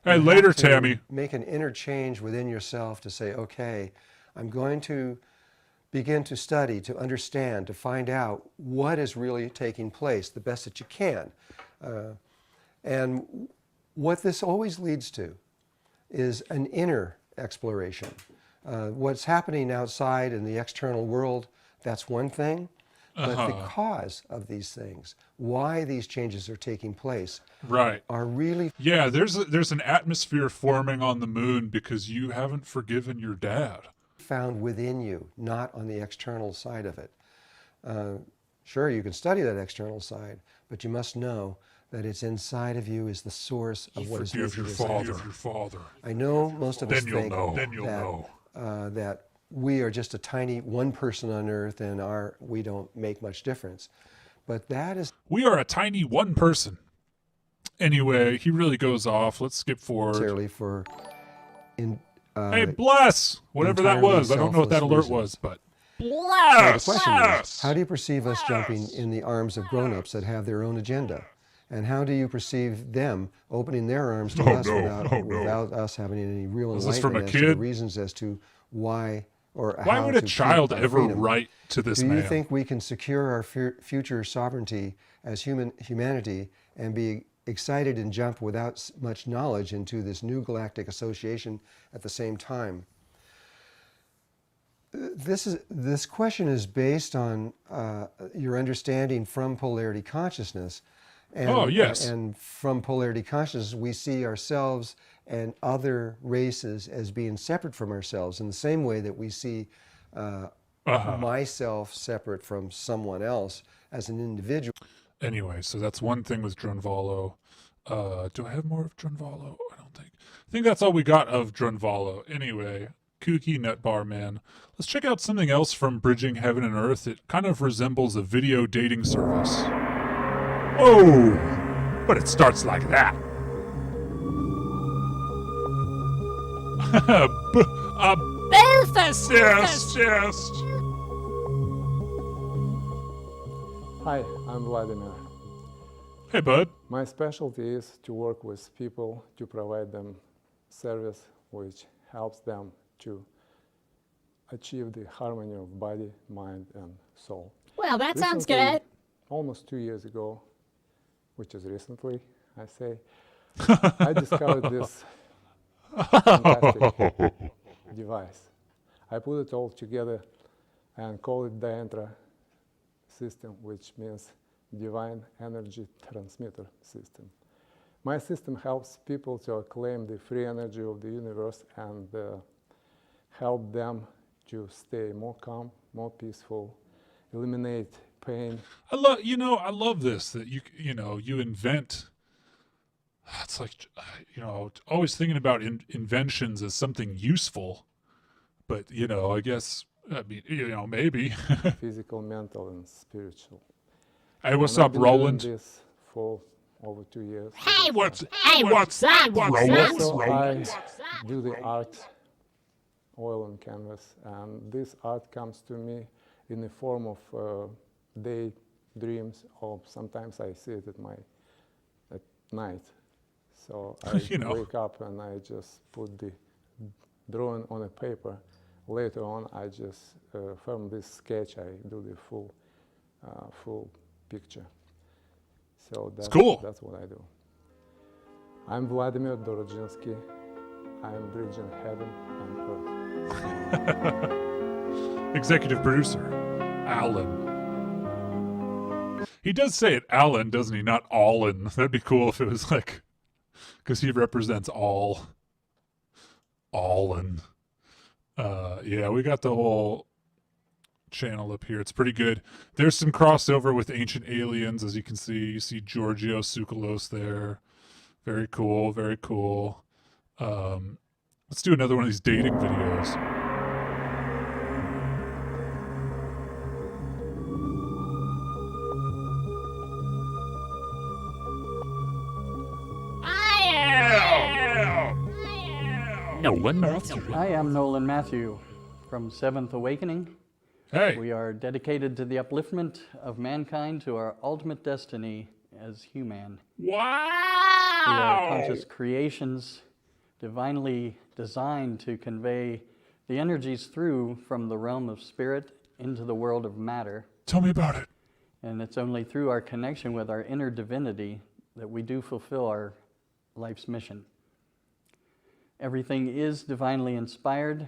[SPEAKER 2] hey,
[SPEAKER 17] you
[SPEAKER 2] later,
[SPEAKER 17] have to
[SPEAKER 2] Tammy.
[SPEAKER 17] Make an inner change within yourself to say, okay, I'm going to begin to study, to understand, to find out what is really taking place the best that you can. And what this always leads to is an inner exploration. What's happening outside in the external world, that's one thing, but the cause of these things, why these changes are taking place,
[SPEAKER 2] right,
[SPEAKER 17] are really...
[SPEAKER 2] Yeah, there's an atmosphere forming on the moon because you haven't forgiven your dad.
[SPEAKER 17] Found within you, not on the external side of it. Sure, you can study that external side, but you must know that it's inside of you is the source of what is
[SPEAKER 2] Forgive your father.
[SPEAKER 17] I know most of us think
[SPEAKER 2] know.
[SPEAKER 17] that we are just a tiny one person on Earth and we don't make much difference. But that is...
[SPEAKER 2] We are a tiny one person. Anyway, he really goes off. Let's skip forward.
[SPEAKER 17] Necessarily for...
[SPEAKER 2] hey, bless! Whatever that was. I don't know what that alert was, but...
[SPEAKER 17] Bless! The question is, how do you perceive us jumping in the arms of grown-ups that have their own agenda? And how do you perceive them opening their arms to us without us having any real enlightenment as to the reasons as to why or how
[SPEAKER 2] would a child ever write to this man?
[SPEAKER 17] Do you think we can secure our future sovereignty as humanity and be excited and jump without much knowledge into this new galactic association at the same time? This question is based on your understanding from polarity consciousness. And, and from polarity consciousness, we see ourselves and other races as being separate from ourselves in the same way that we see myself separate from someone else as an individual.
[SPEAKER 2] Anyway, so that's one thing with Drunvalo. Do I have more of Drunvalo? I don't think. I think that's all we got of Drunvalo. Anyway, kooky nut bar man. Let's check out something else from Bridging Heaven and Earth. It kind of resembles a video dating service. Oh, but it starts like that.
[SPEAKER 3] Both assist.
[SPEAKER 18] Hi, I'm Vladimir.
[SPEAKER 2] Hey, bud.
[SPEAKER 18] My specialty is to work with people to provide them service which helps them to achieve the harmony of body, mind, and soul.
[SPEAKER 3] Well, that sounds good.
[SPEAKER 18] Almost 2 years ago, which is recently, I say, I discovered this fantastic device. I put it all together and call it Diantra system, which means Divine Energy Transmitter System. My system helps people to acclaim the free energy of the universe and help them to stay more calm, more peaceful, eliminate pain.
[SPEAKER 2] I love this, that you invent. It's like, always thinking about inventions as something useful, but I guess, maybe.
[SPEAKER 18] Physical, mental, and spiritual.
[SPEAKER 2] Hey, what's
[SPEAKER 18] and
[SPEAKER 2] up,
[SPEAKER 18] I've been
[SPEAKER 2] Roland?
[SPEAKER 18] Doing this for over 2 years.
[SPEAKER 3] Hey, what's up, Roland?
[SPEAKER 18] So I do the art, oil on canvas, and this art comes to me in the form of daydreams, or sometimes I see it at night. So I wake up and I just put the drawing on a paper. Later on, I just from this sketch I do the full picture. So that's
[SPEAKER 2] cool.
[SPEAKER 18] That's what I do. I'm Vladimir Dorodzinsky. I'm bridging heaven and earth.
[SPEAKER 2] Executive producer, Alan. He does say it Alan, doesn't he? Not Allin. That'd be cool if it was like, because he represents all. Allin. Yeah, we got the whole channel up here. It's pretty good. There's some crossover with Ancient Aliens, as you can see. You see Giorgio Tsoukalos there. Very cool, very cool. Let's do another one of these dating videos.
[SPEAKER 3] Nolan Matthew.
[SPEAKER 19] I am Nolan Matthew from Seventh Awakening.
[SPEAKER 2] Hey.
[SPEAKER 19] We are dedicated to the upliftment of mankind to our ultimate destiny as human.
[SPEAKER 3] Wow!
[SPEAKER 19] We are conscious creations divinely designed to convey the energies through from the realm of spirit into the world of matter.
[SPEAKER 2] Tell me about it.
[SPEAKER 19] And it's only through our connection with our inner divinity that we do fulfill our life's mission. Everything is divinely inspired.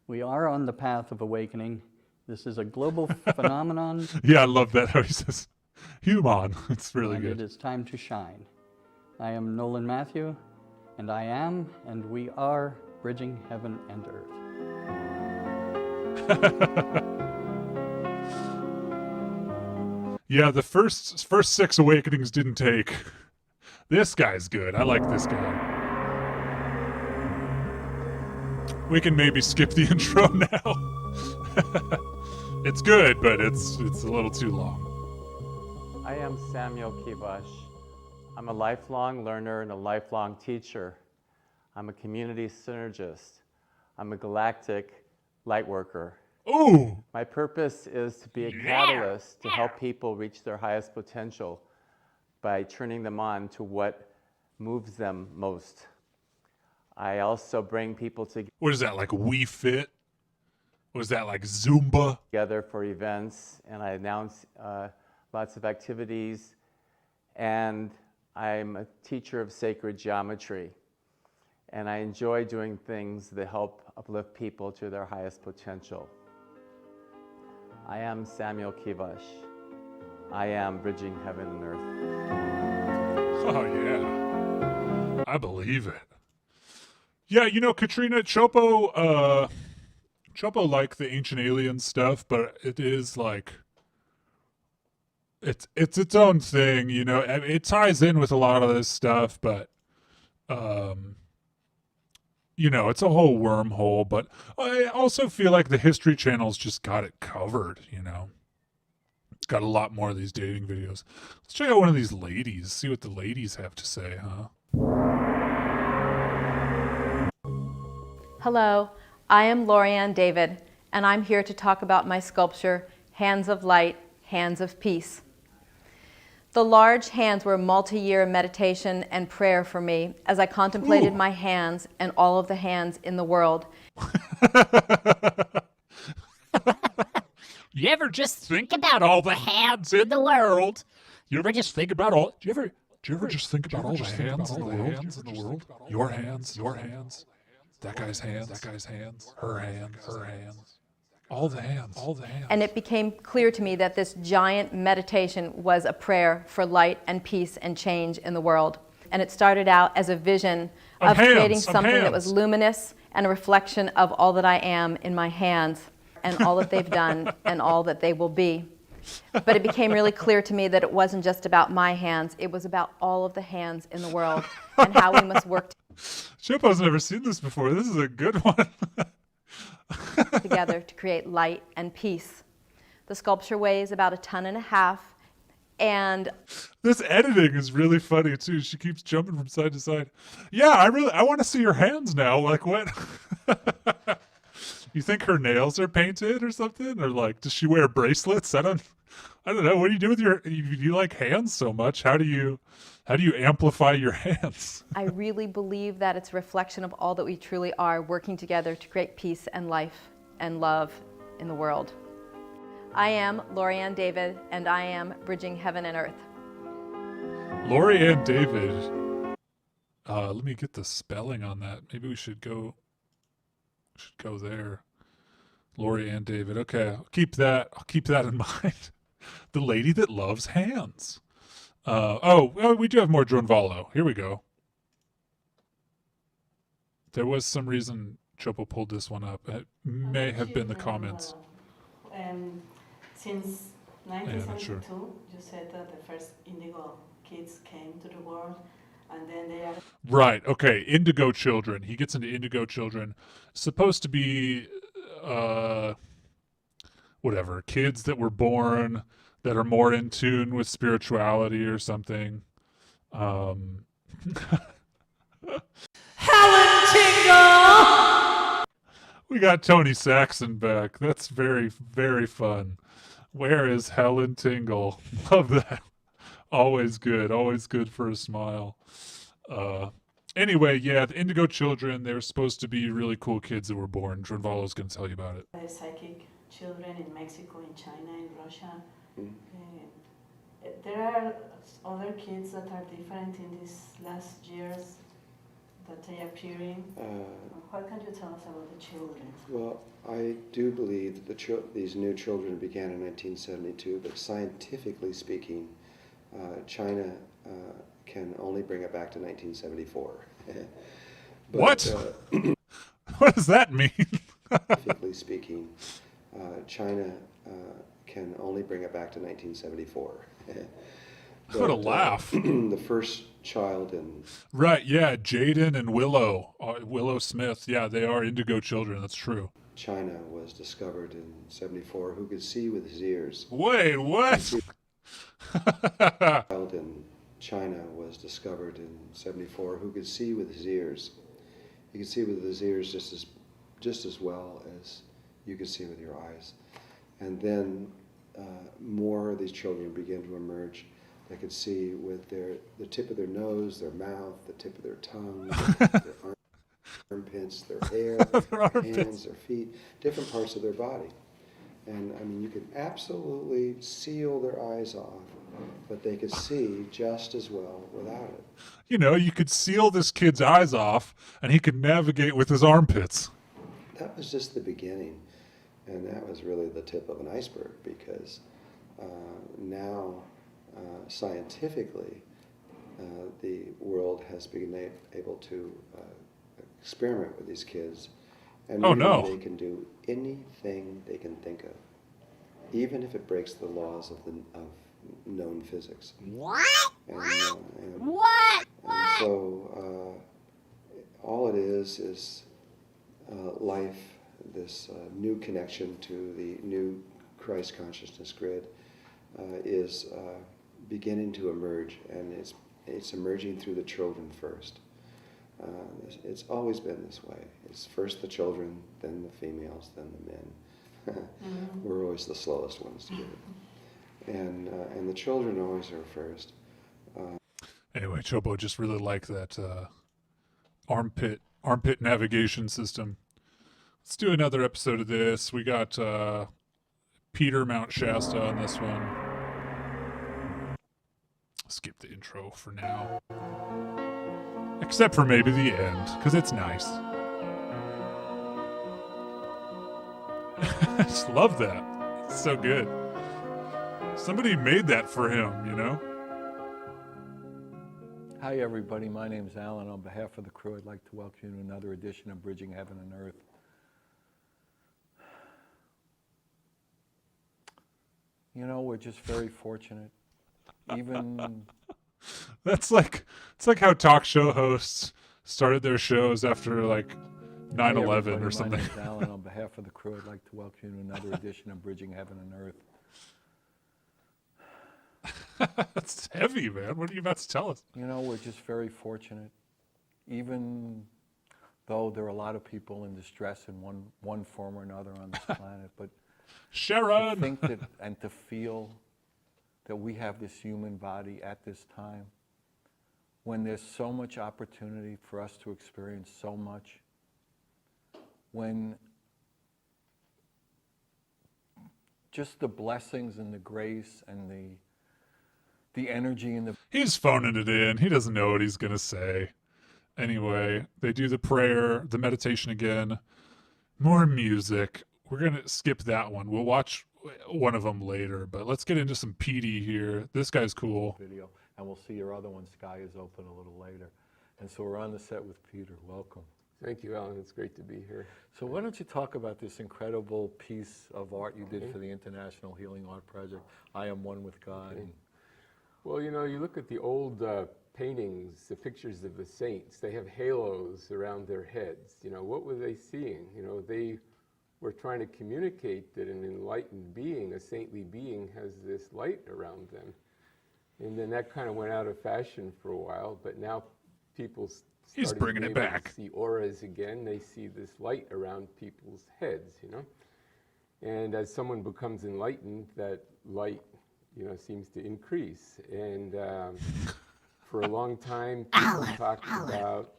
[SPEAKER 19] We are on the path of awakening. This is a global phenomenon.
[SPEAKER 2] Yeah, I love that how he says human. It's really good.
[SPEAKER 19] It is time to shine. I am Nolan Matthew, and I am, and we are bridging heaven and earth.
[SPEAKER 2] Yeah, the first 6 awakenings didn't take. This guy's good. I like this guy. We can maybe skip the intro now. It's good, but it's a little too long.
[SPEAKER 20] I am Samuel Kivash. I'm a lifelong learner and a lifelong teacher. I'm a community synergist. I'm a galactic light worker.
[SPEAKER 2] Ooh!
[SPEAKER 20] My purpose is to be a catalyst to help people reach their highest potential by turning them on to what moves them most. I also bring people together.
[SPEAKER 2] What is that, like Wii Fit? Was that like Zumba?
[SPEAKER 20] Together for events, and I announce lots of activities, and I'm a teacher of sacred geometry, and I enjoy doing things that help uplift people to their highest potential. I am Samuel Kivash. I am bridging heaven and earth.
[SPEAKER 2] Oh yeah, I believe it. Yeah, Katrina, Chopo like the Ancient Alien stuff, but it is like, it's its own thing, It ties in with a lot of this stuff, but, it's a whole wormhole, but I also feel like the History Channel's just got it covered, It's got a lot more of these dating videos. Let's check out one of these ladies, see what the ladies have to say, huh?
[SPEAKER 21] Hello, I am Lorianne David, and I'm here to talk about my sculpture, Hands of Light, Hands of Peace. The large hands were multi-year meditation and prayer for me as I contemplated my hands and all of the hands in the world.
[SPEAKER 3] You ever just think about all the hands in the world? You ever just think about all...
[SPEAKER 2] Do you ever just think about all the hands in the world? Your hands, your hands. That guy's hands. That guy's hands. Her hands. Her hands. All the hands. All the hands.
[SPEAKER 21] And it became clear to me that this giant meditation was a prayer for light and peace and change in the world. And it started out as a vision of creating something that was luminous and a reflection of all that I am in my hands and all that they've done and all that they will be. But it became really clear to me that it wasn't just about my hands, it was about all of the hands in the world and how we must work
[SPEAKER 2] Chopo's never seen this before. This is a good one.
[SPEAKER 21] together to create light and peace. The sculpture weighs about 1.5 tons, and
[SPEAKER 2] this editing is really funny too. She keeps jumping from side to side. Yeah, I want to see your hands now. Like what? You think her nails are painted or something? Or like, does she wear bracelets? I don't know. What do you do with you like hands so much? How do you amplify your hands?
[SPEAKER 21] I really believe that it's a reflection of all that we truly are, working together to create peace and life and love in the world. I am Lorianne David, and I am Bridging Heaven and Earth.
[SPEAKER 2] Lorianne David. Let me get the spelling on that. Maybe we should go there. Lorianne David. Okay, I'll keep that in mind. The lady that loves hands. We do have more Dronvalo. Here we go. There was some reason Chopo pulled this one up. It may have been the comments.
[SPEAKER 1] Since 1972,
[SPEAKER 2] sure.
[SPEAKER 1] you said that the first indigo kids came to the world, and then they are...
[SPEAKER 2] Right, okay, indigo children. He gets into indigo children. Supposed to be, whatever, kids that were born that are more in tune with spirituality or something.
[SPEAKER 3] Helen Tingle!
[SPEAKER 2] We got Tony Saxon back. That's very, very fun. Where is Helen Tingle? Love that. Always good for a smile. Anyway, yeah, the indigo children, they were supposed to be really cool kids that were born. Dronvalo's going to tell you about it.
[SPEAKER 1] Psychic children in Mexico, in China, in Russia. There are other kids that are different in these last years that they are appearing. What can you tell us about the children?
[SPEAKER 17] Well, I do believe that these new children began in 1972, but scientifically speaking, China can only bring it back to 1974. But,
[SPEAKER 2] what? What does that mean?
[SPEAKER 17] Scientifically speaking, China can only bring it back to 1974.
[SPEAKER 2] What a laugh.
[SPEAKER 17] The first child in...
[SPEAKER 2] Right, yeah, Jaden and Willow Smith. Yeah, they are indigo children, that's true.
[SPEAKER 17] China was discovered in 74, who could see with his ears.
[SPEAKER 2] Wait, what?
[SPEAKER 17] Child in China was discovered in 74, who could see with his ears. He could see with his ears just as well as you could see with your eyes. And then more of these children began to emerge. They could see with the tip of their nose, their mouth, the tip of their tongue, their armpits, their hair, their hands, their feet, different parts of their body. And I mean, you could absolutely seal their eyes off, but they could see just as well without it.
[SPEAKER 2] You know, you could seal this kid's eyes off, and he could navigate with his armpits.
[SPEAKER 17] That was just the beginning, and that was really the tip of an iceberg, because now, scientifically, the world has been able to experiment with these kids, and they can do anything they can think of, even if it breaks the laws of known physics.
[SPEAKER 3] What?
[SPEAKER 17] And so all it is life, this new connection to the new Christ consciousness grid is beginning to emerge, and it's emerging through the children first. It's always been this way. It's first the children, then the females, then the men. We're always the slowest ones to get it. And the children always are first.
[SPEAKER 2] Anyway, Chopo just really liked that armpit navigation system. Let's do another episode of this. We got Peter Mount Shasta on this one. Skip the intro for now. Except for maybe the end, because it's nice. I just love that. It's so good. Somebody made that for him, you know?
[SPEAKER 12] Hi, everybody. My name's Alan. On behalf of the crew, I'd like to welcome you to another edition of Bridging Heaven and Earth. You know, we're just very fortunate. Even
[SPEAKER 2] It's like how talk show hosts started their shows after like 9/11 or something.
[SPEAKER 12] My name's Alan. On behalf of the crew, I'd like to welcome you to another edition of Bridging Heaven and Earth.
[SPEAKER 2] That's heavy, man. What are you about to tell us?
[SPEAKER 12] You know, we're just very fortunate. Even though there are a lot of people in distress in one form or another on this planet, but
[SPEAKER 2] Sharon!
[SPEAKER 12] to think that and to feel that we have this human body at this time, when there's so much opportunity for us to experience so much, when just the blessings and the grace and the energy and the...
[SPEAKER 2] He's phoning it in. He doesn't know what he's going to say. Anyway, they do the prayer, the meditation again. More music. We're going to skip that one. We'll watch one of them later, but let's get into some PD here. This guy's cool.
[SPEAKER 12] Video, and we'll see your other one, Sky is Open, a little later. And so we're on the set with Peter. Welcome.
[SPEAKER 4] Thank you, Alan. It's great to be here.
[SPEAKER 12] So why don't you talk about this incredible piece of art you did for the International Healing Art Project, I Am One with God.
[SPEAKER 4] Okay. Well, you know, you look at the old paintings, the pictures of the saints, they have halos around their heads. You know, what were they seeing? You know, they were trying to communicate that an enlightened being, a saintly being, has this light around them. And then that kind of went out of fashion for a while, but now people
[SPEAKER 2] He's
[SPEAKER 4] started
[SPEAKER 2] bringing
[SPEAKER 4] to be
[SPEAKER 2] it
[SPEAKER 4] able
[SPEAKER 2] back.
[SPEAKER 4] to see auras again. They see this light around people's heads, you know. And as someone becomes enlightened, that light, you know, seems to increase. And for a long time, people talked about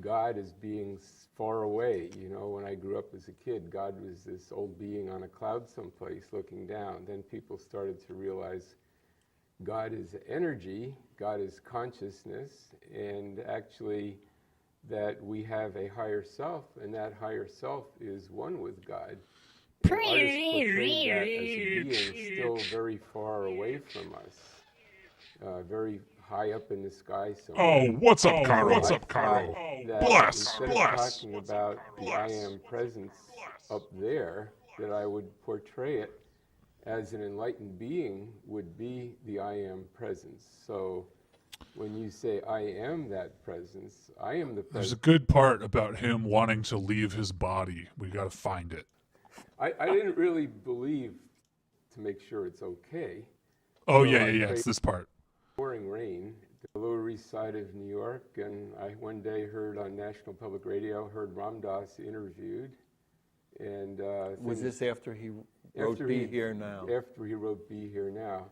[SPEAKER 4] God as being far away. You know, when I grew up as a kid, God was this old being on a cloud someplace looking down. Then people started to realize God is energy, God is consciousness, and actually that we have a higher self, and that higher self is one with God. And artists portrayed that as a being still very far away from us, very high up in the sky somewhere.
[SPEAKER 2] Oh, what's up, Caro? What's up, Caro? Bless,
[SPEAKER 4] Instead of talking about the I Am presence up there, that I would portray it as an enlightened being would be the I Am presence. So when you say I am that presence, I am the presence.
[SPEAKER 2] There's a good part about him wanting to leave his body. We got to find it.
[SPEAKER 4] I didn't really believe to make sure it's okay.
[SPEAKER 2] Oh,
[SPEAKER 4] So
[SPEAKER 2] yeah.
[SPEAKER 4] I
[SPEAKER 2] It's
[SPEAKER 4] prayed
[SPEAKER 2] this part.
[SPEAKER 4] Pouring rain, the Lower East Side of New York, and I one day heard on National Public Radio, heard Ram Dass interviewed. And
[SPEAKER 12] Was this after he wrote Be Here Now?
[SPEAKER 4] After he wrote Be Here Now,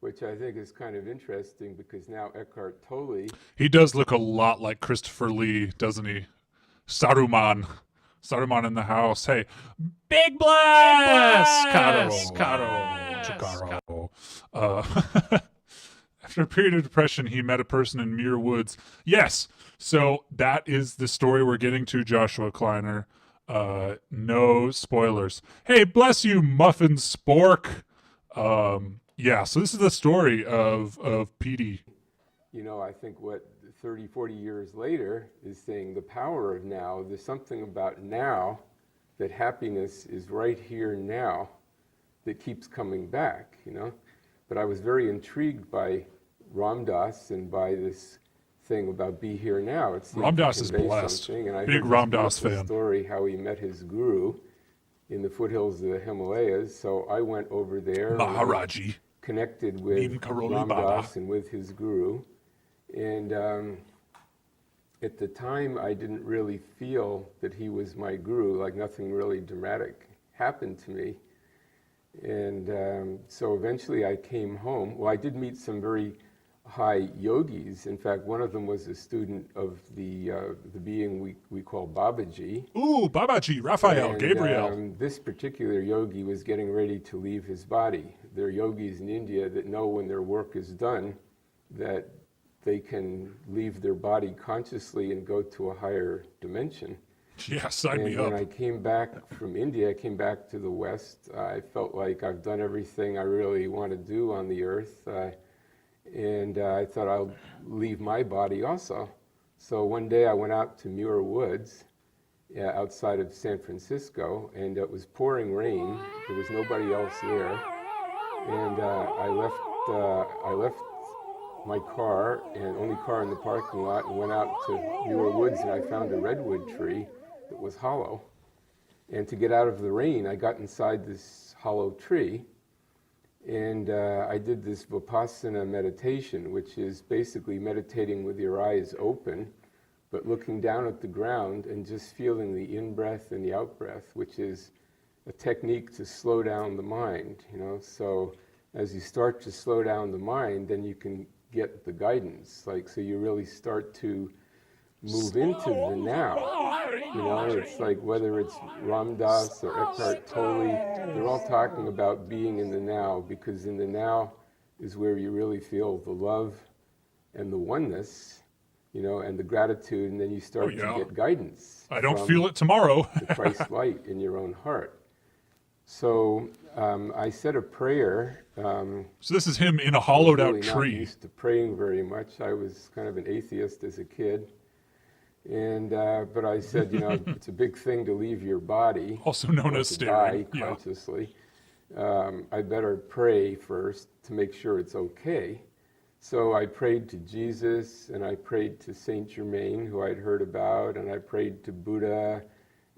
[SPEAKER 4] which I think is kind of interesting because now Eckhart Tolle...
[SPEAKER 2] He does look a lot like Christopher Lee, doesn't he? Saruman in the house. Hey, big bless! Caro. After a period of depression, he met a person in Muir Woods. Yes, so that is the story we're getting to, Joshua Kleiner. No spoilers. Hey, bless you, Muffin Spork. Yeah, so this is the story of Petey.
[SPEAKER 4] You know, I think what 30, 40 years later is saying the power of now. There's something about now, that happiness is right here now, that keeps coming back, you know. But I was very intrigued by Ram Dass and by this thing about Be Here Now. It
[SPEAKER 2] Ram Dass is blessed.
[SPEAKER 4] And I
[SPEAKER 2] Big
[SPEAKER 4] heard
[SPEAKER 2] Ram
[SPEAKER 4] this
[SPEAKER 2] Dass
[SPEAKER 4] beautiful
[SPEAKER 2] fan.
[SPEAKER 4] story how he met his guru in the foothills of the Himalayas. So I went over there.
[SPEAKER 2] Maharaji.
[SPEAKER 4] Connected with Ram
[SPEAKER 2] Baba.
[SPEAKER 4] Dass and with his guru. And at the time, I didn't really feel that he was my guru, like nothing really dramatic happened to me. And so eventually I came home. Well, I did meet some very high yogis. In fact, one of them was a student of the being we call Babaji.
[SPEAKER 2] Ooh, Babaji, Raphael,
[SPEAKER 4] And,
[SPEAKER 2] Gabriel.
[SPEAKER 4] this particular yogi was getting ready to leave his body. There are yogis in India that know when their work is done that they can leave their body consciously and go to a higher dimension.
[SPEAKER 2] Yeah, sign me
[SPEAKER 4] And
[SPEAKER 2] up.
[SPEAKER 4] when I came back from India, I came back to the West, I felt like I've done everything I really want to do on the earth. And I thought I'll leave my body also. So one day I went out to Muir Woods outside of San Francisco, and it was pouring rain. There was nobody else there. And I left my car, and only car in the parking lot, and went out to Muir Woods, and I found a redwood tree that was hollow. And to get out of the rain, I got inside this hollow tree, and I did this Vipassana meditation, which is basically meditating with your eyes open, but looking down at the ground and just feeling the in-breath and the out-breath, which is a technique to slow down the mind, you know. So as you start to slow down the mind, then you can get the guidance, like, so you really start to move into the now. You know, it's like whether it's Ram Dass or Eckhart Tolle, they're all talking about being in the now, because in the now is where you really feel the love and the oneness, you know, and the gratitude, and then you start to get guidance.
[SPEAKER 2] I don't feel it tomorrow.
[SPEAKER 4] The Christ light in your own heart. So I said a prayer.
[SPEAKER 2] So this is him in a hollowed out
[SPEAKER 4] really
[SPEAKER 2] tree.
[SPEAKER 4] Not used to praying very much. I was kind of an atheist as a kid. And but I said, you know, it's a big thing to leave your body,
[SPEAKER 2] also known as
[SPEAKER 4] to
[SPEAKER 2] staring,
[SPEAKER 4] die consciously. I better pray first to make sure it's okay. So I prayed to Jesus, and I prayed to Saint Germain, who I'd heard about, and I prayed to Buddha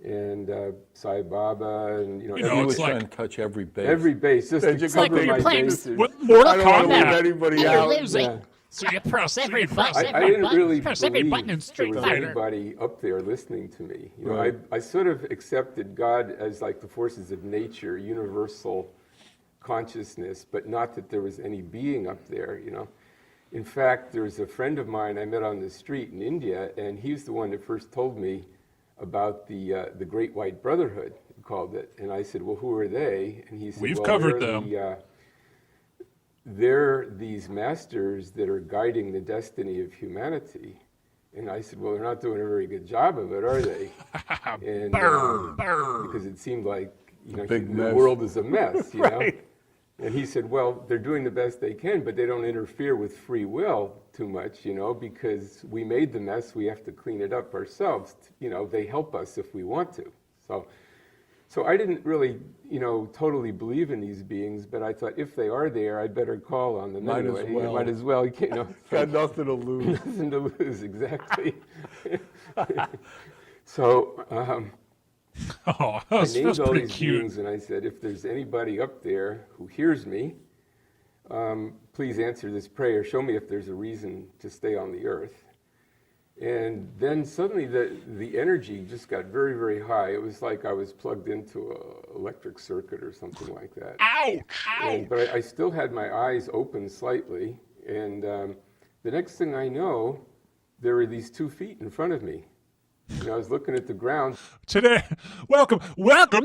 [SPEAKER 4] and Sai Baba, and you know,
[SPEAKER 5] was trying to touch every base.
[SPEAKER 4] Every base, just to cover my bases.
[SPEAKER 3] Mortal
[SPEAKER 5] I don't want to leave
[SPEAKER 3] Kombat.
[SPEAKER 5] anybody
[SPEAKER 3] You're
[SPEAKER 5] out.
[SPEAKER 3] losing.
[SPEAKER 4] Yeah.
[SPEAKER 3] So you press every button,
[SPEAKER 4] I didn't really
[SPEAKER 3] press every button in
[SPEAKER 4] believe there
[SPEAKER 3] Street
[SPEAKER 4] was
[SPEAKER 3] Fighter.
[SPEAKER 4] anybody up there listening to me. You know,
[SPEAKER 5] Right.
[SPEAKER 4] I sort of accepted God as like the forces of nature, universal consciousness, but not that there was any being up there, you know. In fact, there's a friend of mine I met on the street in India, and he's the one that first told me about the Great White Brotherhood, he called it. And I said, well, who are they? And he said,
[SPEAKER 2] We've
[SPEAKER 4] well,
[SPEAKER 2] covered
[SPEAKER 4] they're
[SPEAKER 2] them.
[SPEAKER 4] they're these masters that are guiding the destiny of humanity. And I said, well, they're not doing a very good job of it, are they? And because it seemed like, you know,
[SPEAKER 5] big
[SPEAKER 4] the
[SPEAKER 5] mess.
[SPEAKER 4] world is a mess, you know?
[SPEAKER 5] Right.
[SPEAKER 4] And he said, well, they're doing the best they can, but they don't interfere with free will too much, you know, because we made the mess, we have to clean it up ourselves. You know, they help us if we want to. So I didn't really, you know, totally believe in these beings, but I thought if they are there, I'd better call on them
[SPEAKER 5] Might as
[SPEAKER 4] anyway.
[SPEAKER 5] well.
[SPEAKER 4] Might as well, you know.
[SPEAKER 5] Got nothing to lose.
[SPEAKER 4] Nothing to lose, exactly. So
[SPEAKER 2] Oh,
[SPEAKER 4] I
[SPEAKER 2] that's
[SPEAKER 4] named all
[SPEAKER 2] pretty
[SPEAKER 4] these
[SPEAKER 2] cute.
[SPEAKER 4] beings, and I said, if there's anybody up there who hears me, please answer this prayer. Show me if there's a reason to stay on the earth. And then suddenly the energy just got very, very high. It was like I was plugged into an electric circuit or something like that.
[SPEAKER 3] Ouch!
[SPEAKER 4] But I still had my eyes open slightly. And the next thing I know, there were these 2 feet in front of me. And I was looking at the ground.
[SPEAKER 2] Today, welcome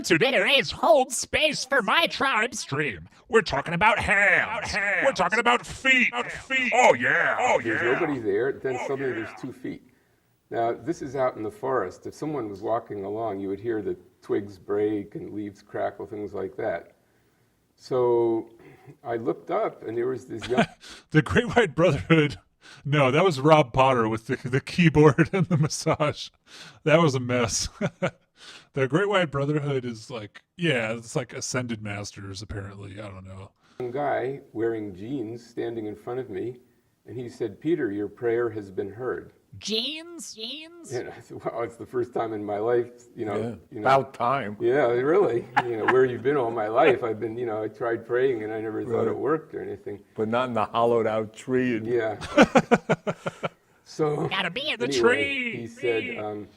[SPEAKER 3] to today's Hold Space for My Tribe stream. We're talking about hands.
[SPEAKER 2] We're talking about feet. Oh yeah. Oh yeah.
[SPEAKER 4] There's nobody there. Then suddenly there's 2 feet. Now, this is out in the forest. If someone was walking along, you would hear the twigs break and leaves crackle, things like that. So I looked up, and there was this young...
[SPEAKER 2] The Great White Brotherhood. No, that was Rob Potter with the keyboard and the massage. That was a mess. The Great White Brotherhood is like, yeah, it's like ascended masters, apparently. I don't know.
[SPEAKER 4] Young guy wearing jeans standing in front of me, and he said, Peter, your prayer has been heard.
[SPEAKER 3] Jeans?
[SPEAKER 4] And I said, wow, it's the first time in my life, you know.
[SPEAKER 5] About time.
[SPEAKER 4] Yeah, really. You know, where you've been all my life. I've been, you know, I tried praying, and I never thought it worked or anything.
[SPEAKER 5] But not in the hollowed out tree.
[SPEAKER 4] Yeah. So
[SPEAKER 3] Gotta be in the
[SPEAKER 4] anyway,
[SPEAKER 3] tree.
[SPEAKER 4] He said,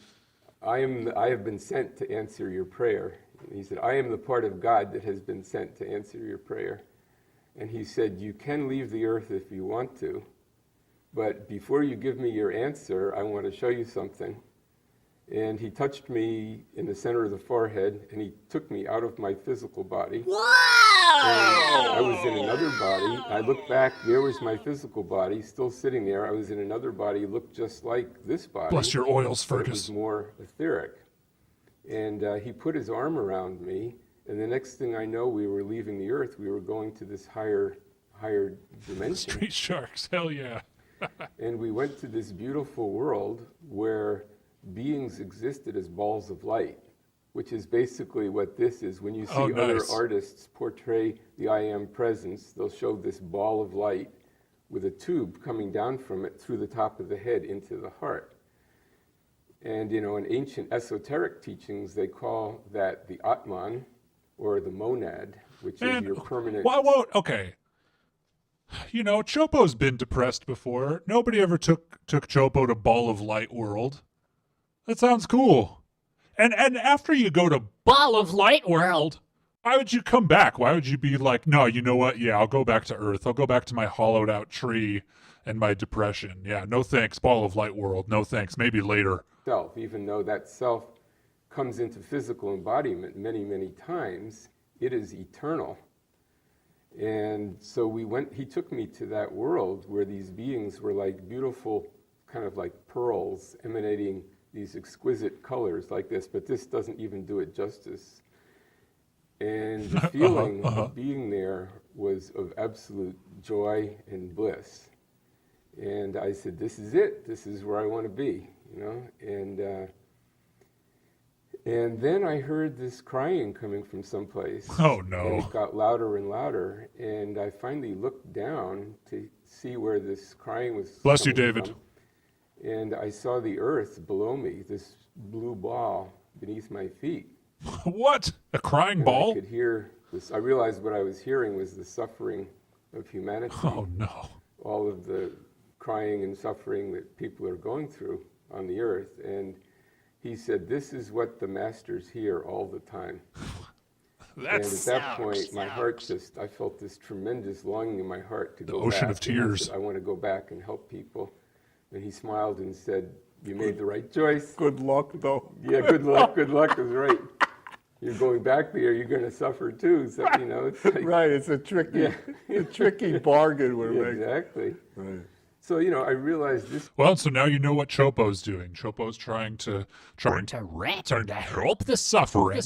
[SPEAKER 4] I have been sent to answer your prayer. He said, I am the part of God that has been sent to answer your prayer. And he said, you can leave the earth if you want to, but before you give me your answer, I want to show you something. And he touched me in the center of the forehead, and he took me out of my physical body. And I was in another body. I looked back, there was my physical body, still sitting there. I was in another body, looked just like this body.
[SPEAKER 2] Bless your oils,
[SPEAKER 4] but it
[SPEAKER 2] Fergus.
[SPEAKER 4] was more etheric. And he put his arm around me, and the next thing I know, we were leaving the earth. We were going to this higher dimension.
[SPEAKER 2] Street sharks, hell yeah.
[SPEAKER 4] And we went to this beautiful world where beings existed as balls of light, which is basically what this is. When you see other artists portray the I Am presence, they'll show this ball of light with a tube coming down from it through the top of the head into the heart. And, you know, in ancient esoteric teachings, they call that the Atman, or the monad, which is your permanent...
[SPEAKER 2] Okay. You know, Chopo's been depressed before. Nobody ever took Chopo to Ball of Light World. That sounds cool. And after you go to Ball of Light World, why would you come back? Why would you be like, no, you know what? Yeah, I'll go back to Earth. I'll go back to my hollowed out tree and my depression. Yeah, no thanks, Ball of Light World. No thanks. Maybe later.
[SPEAKER 4] Self, even though that self comes into physical embodiment many, many times, it is eternal. And so he took me to that world where these beings were like beautiful, kind of like pearls emanating these exquisite colors like this, but this doesn't even do it justice. And the feeling of being there was of absolute joy and bliss. And I said, this is it. This is where I want to be, you know? And then I heard this crying coming from someplace.
[SPEAKER 2] Oh, no.
[SPEAKER 4] And it got louder and louder. And I finally looked down to see where this crying was
[SPEAKER 2] Bless you,
[SPEAKER 4] coming
[SPEAKER 2] David.
[SPEAKER 4] from. And I saw the earth below me, this blue ball beneath my feet.
[SPEAKER 2] What? A crying
[SPEAKER 4] And
[SPEAKER 2] ball?
[SPEAKER 4] I could hear this. I realized what I was hearing was the suffering of humanity.
[SPEAKER 2] Oh, no.
[SPEAKER 4] All of the crying and suffering that people are going through on the earth. And he said, this is what the masters hear all the time. And at that point, my heart I felt this tremendous longing in my heart to go back.
[SPEAKER 2] The ocean of tears.
[SPEAKER 4] I said, I want to go back and help people. And he smiled and said, you made the right choice.
[SPEAKER 5] Good luck, though.
[SPEAKER 4] Yeah, good luck is right. You're going back there, you're going to suffer too. So, you know, it's like,
[SPEAKER 5] Right, it's a tricky bargain we're making.
[SPEAKER 4] Exactly.
[SPEAKER 5] Right.
[SPEAKER 4] So, you know, I realized this.
[SPEAKER 2] Well, so now you know what Chopo's doing. Chopo's trying to help the suffering.
[SPEAKER 3] Heal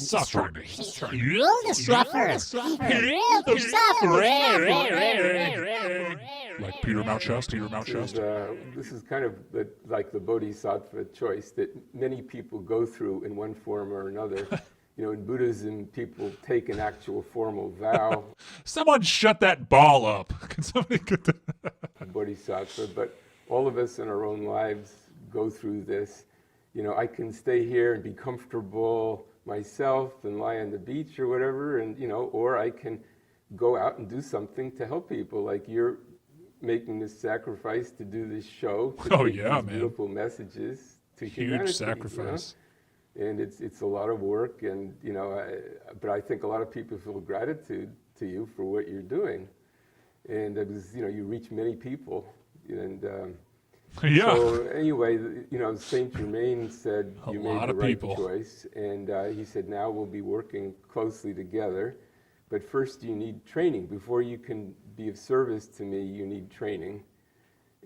[SPEAKER 3] the sufferers. Heal the sufferers.
[SPEAKER 2] Like Peter Mountchest.
[SPEAKER 4] This is kind of like the bodhisattva choice that many people go through in one form or another. You know, in Buddhism, people take an actual formal vow.
[SPEAKER 2] Someone shut that ball up. Can somebody get the
[SPEAKER 4] Bodhisattva, but all of us in our own lives go through this. You know, I can stay here and be comfortable myself and lie on the beach or whatever, and you know, or I can go out and do something to help people. Like you're making this sacrifice to do this show. To take these beautiful messages to humanity.
[SPEAKER 2] Huge sacrifice.
[SPEAKER 4] You know? And it's a lot of work, and you know, but I think a lot of people feel gratitude to you for what you're doing. And it was, you know, you reach many people, and so anyway, you know, Saint Germain said you made the right choice, and he said now we'll be working closely together, but first you need training. Before you can be of service to me, you need training.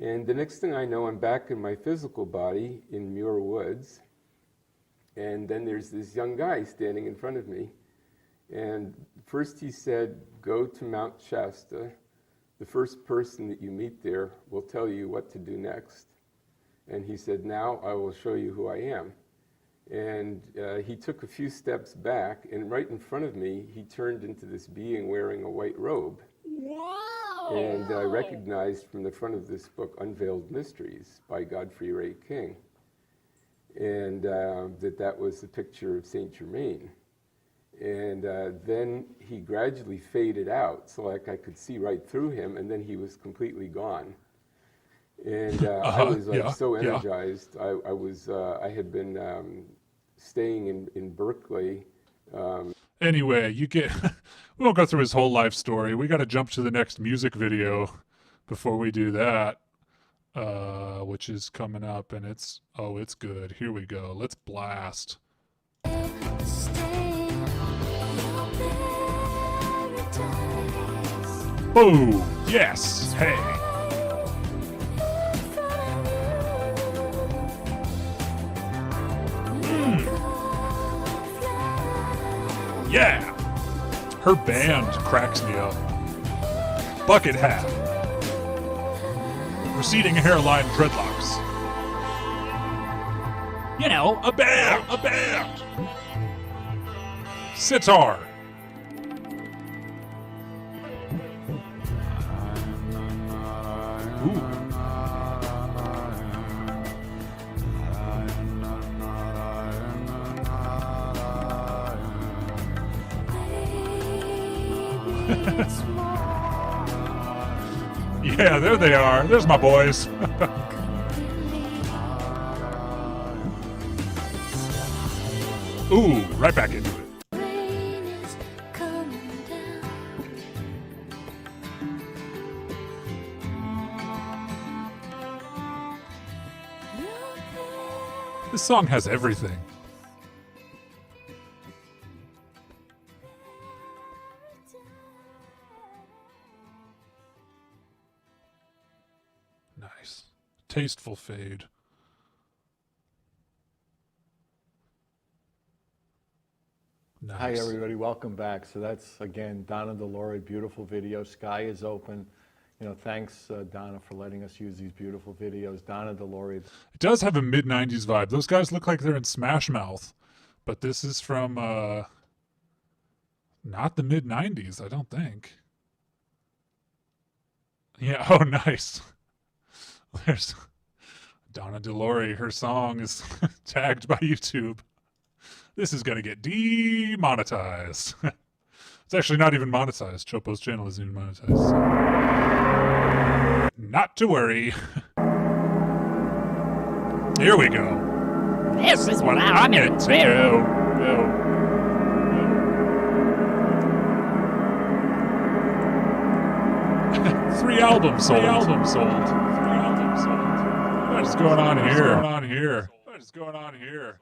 [SPEAKER 4] And the next thing I know, I'm back in my physical body in Muir Woods, and then there's this young guy standing in front of me, and first he said, go to Mount Shasta. The first person that you meet there will tell you what to do next. And he said, now I will show you who I am. And he took a few steps back, and right in front of me, he turned into this being wearing a white robe. Wow! And I recognized from the front of this book, Unveiled Mysteries by Godfrey Ray King, and that was the picture of Saint Germain. And then he gradually faded out, so like I could see right through him, and then he was completely gone. And I was like so energized. I had been staying in Berkeley.
[SPEAKER 2] Anyway, we won't go through his whole life story. We got to jump to the next music video before we do that, which is coming up, and it's good. Here we go. Let's blast. Oh, yes. Hey. Yeah! Her band cracks me up. Bucket hat. Receding hairline dreadlocks.
[SPEAKER 3] You know,
[SPEAKER 2] A band! A band! Sitar. Ooh. Yeah, there they are. There's my boys. Ooh, right back into it. This song has everything. Nice. Tasteful fade. Nice.
[SPEAKER 5] Hi, everybody. Welcome back. So that's, again, Donna DeLore, beautiful video. Sky is open. You know, thanks, Donna, for letting us use these beautiful videos. Donna DeLore.
[SPEAKER 2] It does have a mid-90s vibe. Those guys look like they're in Smash Mouth. But this is from, not the mid-90s, I don't think. Yeah, oh, nice. There's Donna DeLore. Her song is tagged by YouTube. This is going to get demonetized. It's actually not even monetized. Chopo's channel isn't even monetized. So. Not to worry. Here we go.
[SPEAKER 3] this is what I'm gonna do.
[SPEAKER 2] Three albums sold. What is going on here?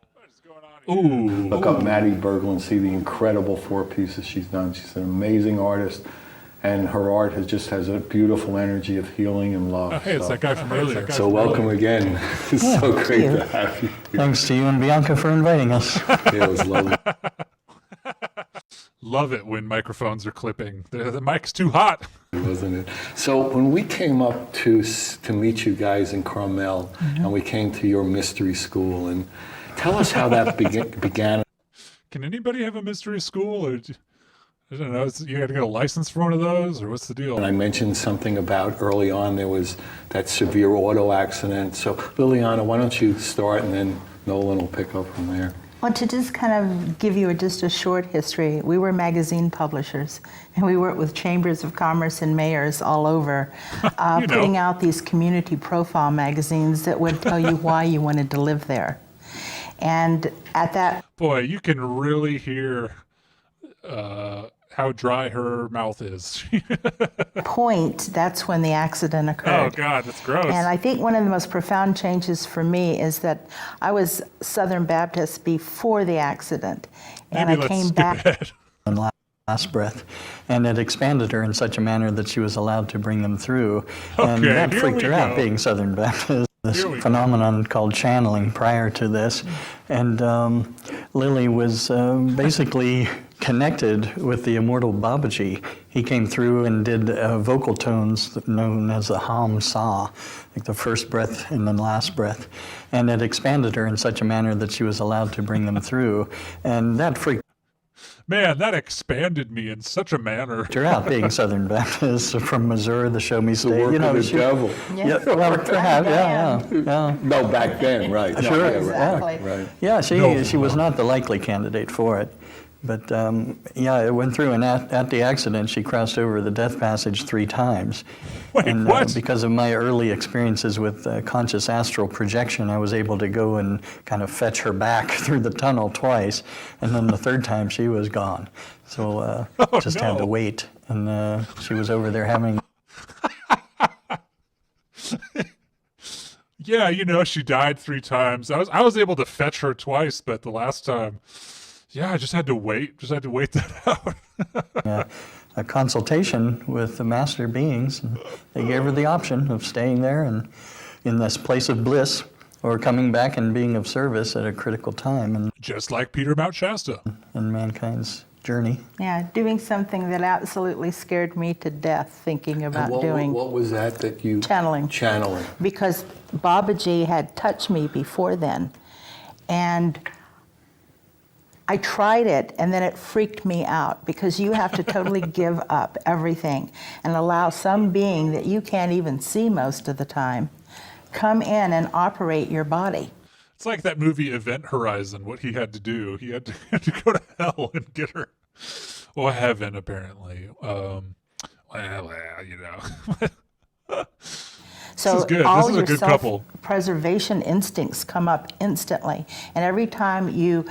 [SPEAKER 2] Ooh.
[SPEAKER 12] Look up Maddie Burgle and see the incredible 4 pieces she's done. She's an amazing artist, and her art has a beautiful energy of healing and love.
[SPEAKER 2] Oh, hey, it's that guy from earlier.
[SPEAKER 12] So welcome again. It's so great to have you.
[SPEAKER 19] Thanks to you and Bianca for inviting us.
[SPEAKER 12] Yeah, it was lovely.
[SPEAKER 2] Love it when microphones are clipping. The mic's too hot.
[SPEAKER 12] Wasn't it? So when we came up to meet you guys in Carmel, and we came to your mystery school, and tell us how that began.
[SPEAKER 2] Can anybody have a mystery school? Or I don't know. You got to get a license for one of those, or what's the deal?
[SPEAKER 12] And I mentioned something about early on there was that severe auto accident. So Liliana, why don't you start, and then Nolan will pick up from there.
[SPEAKER 6] Well, to just kind of give you just a short history, we were magazine publishers, and we worked with chambers of commerce and mayors all over, putting out these community profile magazines that would tell you why you wanted to live there. And at that...
[SPEAKER 2] Boy, you can really hear how dry her mouth is.
[SPEAKER 6] point, that's when the accident occurred.
[SPEAKER 2] Oh, God, that's gross.
[SPEAKER 6] And I think one of the most profound changes for me is that I was Southern Baptist before the accident. And
[SPEAKER 19] Maybe
[SPEAKER 6] I came back.
[SPEAKER 19] Last breath, and it expanded her in such a manner that she was allowed to bring them through, and
[SPEAKER 2] Okay,
[SPEAKER 19] that
[SPEAKER 2] here
[SPEAKER 19] freaked
[SPEAKER 2] we
[SPEAKER 19] her out,
[SPEAKER 2] go.
[SPEAKER 19] being Southern Baptist. This phenomenon called channeling prior to this, and Lily was basically connected with the immortal Babaji. He came through and did vocal tones known as the Ham Sa, like the first breath and then last breath, and it expanded her in such a manner that she was allowed to bring them through, and that freaked
[SPEAKER 2] Man, that expanded me in such a manner.
[SPEAKER 19] her out, being Southern Baptist from Missouri, the Show Me State.
[SPEAKER 12] work of the devil.
[SPEAKER 19] Yeah, well, perhaps, yeah.
[SPEAKER 12] No, back then, right.
[SPEAKER 19] Sure,
[SPEAKER 12] Yeah,
[SPEAKER 19] yeah.
[SPEAKER 12] right.
[SPEAKER 19] Yeah, she was not the likely candidate for it. But yeah, it went through, and at the accident, she crossed over the death passage 3 times.
[SPEAKER 2] Wait,
[SPEAKER 19] and
[SPEAKER 2] what?
[SPEAKER 19] Because of my early experiences with conscious astral projection, I was able to go and kind of fetch her back through the tunnel twice, and then the 3rd time she was gone. So just had to wait, and she was over there having.
[SPEAKER 2] Yeah, you know, she died 3 times. I was able to fetch her twice, but the last time, yeah, I just had to wait. That out.
[SPEAKER 19] A consultation with the master beings. And they gave her the option of staying there and in this place of bliss, or coming back and being of service at a critical time. And
[SPEAKER 2] just like Peter Mount Shasta.
[SPEAKER 19] In mankind's journey.
[SPEAKER 6] Yeah, doing something that absolutely scared me to death, thinking about doing.
[SPEAKER 12] What was that you...
[SPEAKER 6] Channeling.
[SPEAKER 12] Channeling.
[SPEAKER 6] Because Babaji had touched me before then. And I tried it, and then it freaked me out, because you have to totally give up everything and allow some being that you can't even see most of the time come in and operate your body.
[SPEAKER 2] It's like that movie Event Horizon, what he had to do. He had to go to hell and get her. Well, heaven, apparently. Well, you know.
[SPEAKER 6] So
[SPEAKER 2] this is good.
[SPEAKER 6] all
[SPEAKER 2] This is
[SPEAKER 6] your
[SPEAKER 2] a good couple.
[SPEAKER 6] self-preservation instincts come up instantly. And every time you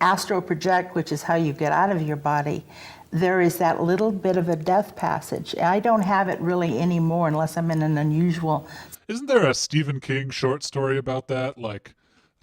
[SPEAKER 6] astral project, which is how you get out of your body, there is that little bit of a death passage. I don't have it really anymore unless I'm in an unusual...
[SPEAKER 2] Isn't there a Stephen King short story about that? Like,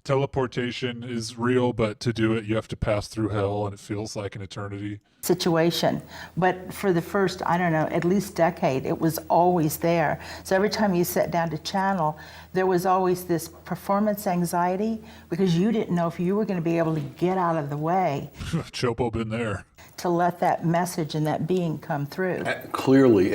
[SPEAKER 2] teleportation is real, but to do it, you have to pass through hell, and it feels like an eternity.
[SPEAKER 6] Situation. But for the first, I don't know, at least decade, it was always there. So every time you sat down to channel, there was always this performance anxiety, because you didn't know if you were going to be able to get out of the way.
[SPEAKER 2] Chopo been there.
[SPEAKER 6] To let that message and that being come through.
[SPEAKER 12] Clearly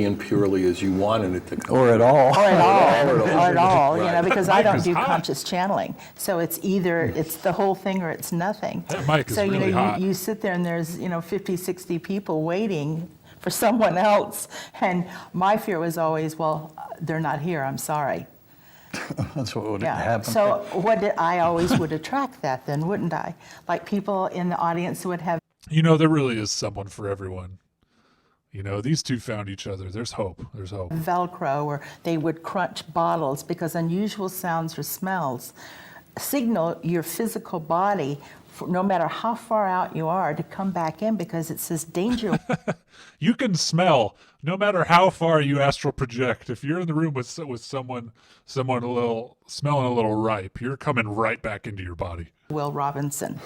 [SPEAKER 12] and purely as you wanted it to come.
[SPEAKER 19] Or at all.
[SPEAKER 6] Or at all, you know,
[SPEAKER 12] Right.
[SPEAKER 6] because I don't do conscious channeling. So it's either it's the whole thing or it's nothing.
[SPEAKER 2] That mic is
[SPEAKER 6] so, you
[SPEAKER 2] really
[SPEAKER 6] know,
[SPEAKER 2] hot.
[SPEAKER 6] you sit there and there's, 50, 60 people waiting for someone else. And my fear was always, well, they're not here, I'm sorry.
[SPEAKER 19] That's what would happen.
[SPEAKER 6] So I always would attract that then, wouldn't I? Like people in the audience would have...
[SPEAKER 2] You know, there really is someone for everyone. You know, these two found each other. There's hope. There's hope.
[SPEAKER 6] Velcro, or they would crunch bottles, because unusual sounds or smells signal your physical body, no matter how far out you are, to come back in, because it says danger.
[SPEAKER 2] You can smell, no matter how far you astral project. If you're in the room with someone a little smelling a little ripe, you're coming right back into your body.
[SPEAKER 6] Will Robinson.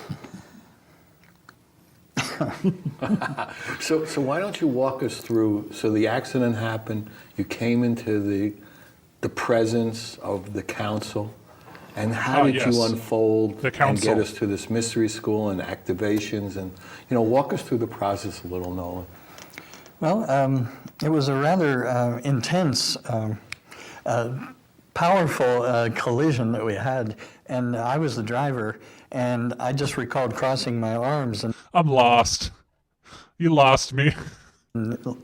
[SPEAKER 12] So why don't you walk us through, so the accident happened, you came into the presence of the council, and how did you unfold and get us to this mystery school and activations, and walk us through the process a little, Nolan.
[SPEAKER 19] Well, it was a rather intense, powerful collision that we had, and I was the driver, and I just recalled crossing my arms and...
[SPEAKER 2] I'm lost. You lost me.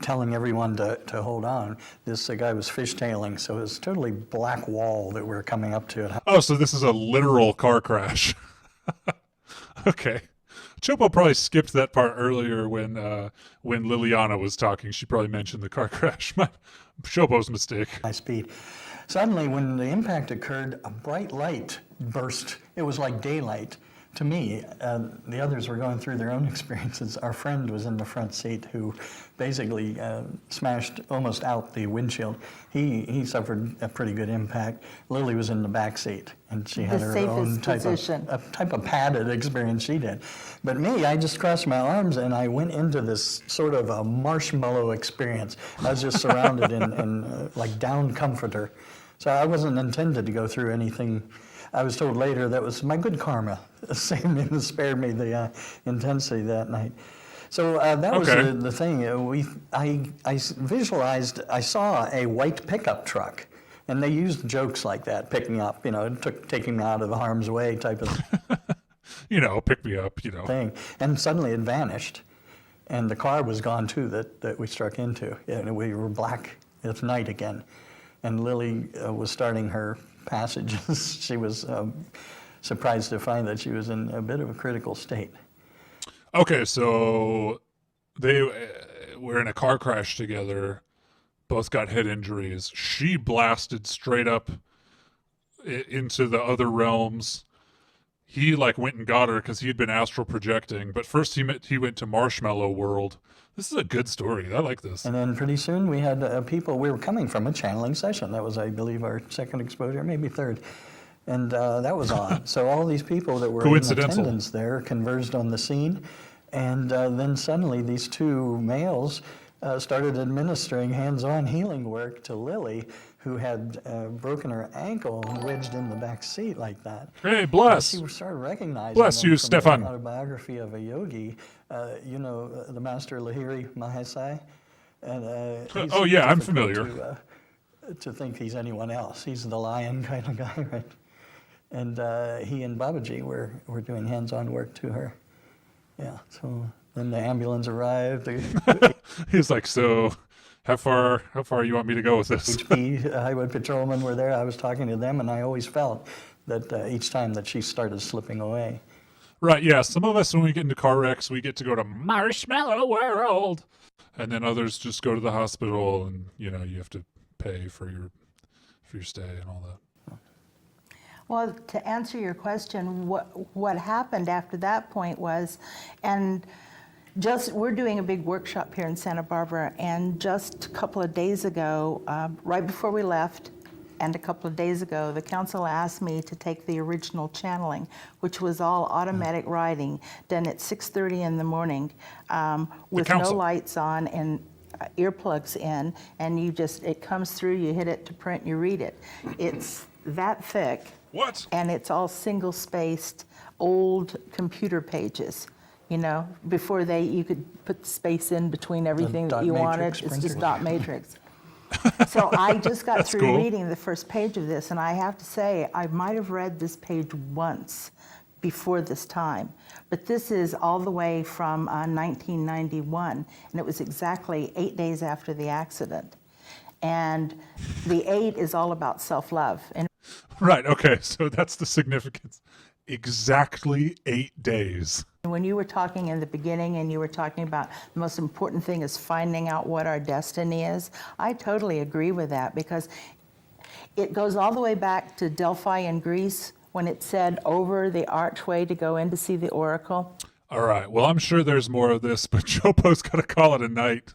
[SPEAKER 19] Telling everyone to hold on. This guy was fishtailing, so it was a totally black wall that we were coming up to.
[SPEAKER 2] Oh, so this is a literal car crash. Okay. Chopo probably skipped that part earlier when Liliana was talking. She probably mentioned the car crash. Chopo's mistake.
[SPEAKER 19] High speed. Suddenly, when the impact occurred, a bright light burst. It was like daylight to me. The others were going through their own experiences. Our friend was in the front seat who basically smashed almost out the windshield. He suffered a pretty good impact. Lily was in the back seat, and she had her own type of padded experience she did. But me, I just crossed my arms and I went into this sort of a marshmallow experience. I was just surrounded in like down comforter. So I wasn't intended to go through anything. I was told later that was my good karma. Spared me the intensity that night. So that was the thing. I visualized, I saw a white pickup truck, and they used jokes like that, picking up, taking me out of harm's way type of
[SPEAKER 2] pick me up,
[SPEAKER 19] thing. And suddenly it vanished, and the car was gone too that we struck into. And we were black. It's night again. And Lily was starting her passages. She was surprised to find that she was in a bit of a critical state.
[SPEAKER 2] Okay, so they were in a car crash together, both got head injuries. She blasted straight up into the other realms. He went and got her because he'd been astral projecting, but first he went to Marshmallow World. This is a good story. I like this.
[SPEAKER 19] And then pretty soon we had people, we were coming from a channeling session. That was, I believe, our second exposure, maybe third. And that was on. So all these people that were in attendance there converged on the scene. And then suddenly these two males started administering hands-on healing work to Lily, who had broken her ankle and wedged in the back seat like that.
[SPEAKER 2] Hey, bless.
[SPEAKER 19] And she started recognizing
[SPEAKER 2] Bless
[SPEAKER 19] them
[SPEAKER 2] you,
[SPEAKER 19] from
[SPEAKER 2] Stefan.
[SPEAKER 19] the autobiography of a yogi. You know, the master Lahiri Mahasai. And he's
[SPEAKER 2] Oh, yeah, I'm
[SPEAKER 19] difficult
[SPEAKER 2] familiar.
[SPEAKER 19] to think he's anyone else. He's the lion kind of guy, right? And he and Babaji were doing hands-on work to her. Yeah, so then the ambulance arrived.
[SPEAKER 2] He's like, so how far you want me to go with this?
[SPEAKER 19] HP highway patrolmen were there. I was talking to them, and I always felt that each time that she started slipping away.
[SPEAKER 2] Right, yeah. Some of us, when we get into car wrecks, we get to go to Marshmallow World. And then others just go to the hospital, and, you know, you have to pay for your stay and all that.
[SPEAKER 6] Well, to answer your question, what happened after that point was, and we're doing a big workshop here in Santa Barbara, and just a couple of days ago, right before we left, and a couple of days ago, the council asked me to take the original channeling, which was all automatic writing, done at 6:30 in the morning, with no lights on and earplugs in, and it comes through, you hit it to print, you read it. It's that thick.
[SPEAKER 2] What?
[SPEAKER 6] And it's all single-spaced, old computer pages. You know, before you could put space in between everything that you wanted. It's just dot matrix. So I just got through reading the first page of this, and I have to say, I might have read this page once before this time. But this is all the way from 1991, and it was exactly 8 days after the accident. And the 8 is all about self-love.
[SPEAKER 2] Right, okay, so that's the significance. Exactly 8 days.
[SPEAKER 6] When you were talking in the beginning and you were talking about the most important thing is finding out what our destiny is, I totally agree with that, because it goes all the way back to Delphi in Greece when it said over the archway to go in to see the oracle.
[SPEAKER 2] All right, well, I'm sure there's more of this, but Chopo's got to call it a night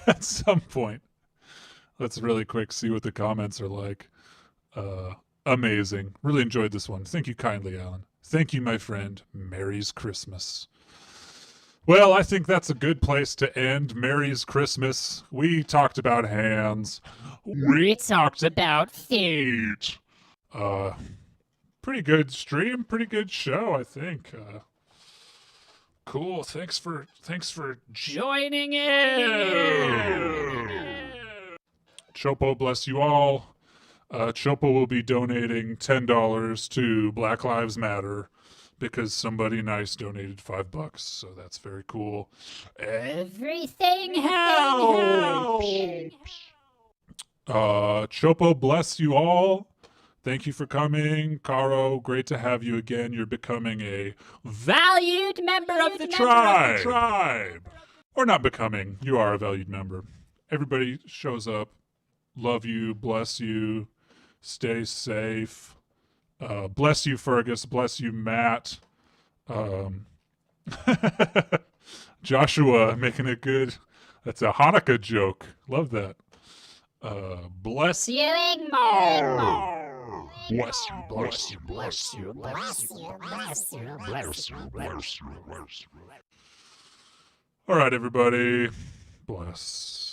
[SPEAKER 2] at some point. Let's really quick see what the comments are like. Amazing. Really enjoyed this one. Thank you kindly, Alan. Thank you, my friend. Merry's Christmas. Well, I think that's a good place to end Merry's Christmas. We talked about hands.
[SPEAKER 3] We talked about food.
[SPEAKER 2] Pretty good stream, pretty good show, I think. Cool. Thanks for
[SPEAKER 3] Joining in.
[SPEAKER 2] Chopo, bless you all. Chopo will be donating $10 to Black Lives Matter because somebody nice donated $5, so that's very cool.
[SPEAKER 3] Everything helps.
[SPEAKER 2] Chopo, bless you all. Thank you for coming. Caro, great to have you again. You're becoming a
[SPEAKER 3] Valued member of the
[SPEAKER 2] tribe. Or not becoming. You are a valued member. Everybody shows up. Love you. Bless you. Stay safe. Bless you, Fergus. Bless you, Matt. Joshua making it good. That's a Hanukkah joke. Love that. Bless
[SPEAKER 3] you, Igmar.
[SPEAKER 2] Bless you, bless you,
[SPEAKER 3] bless you, bless you, bless you, bless you, bless you, bless you.
[SPEAKER 2] All right, everybody. Bless.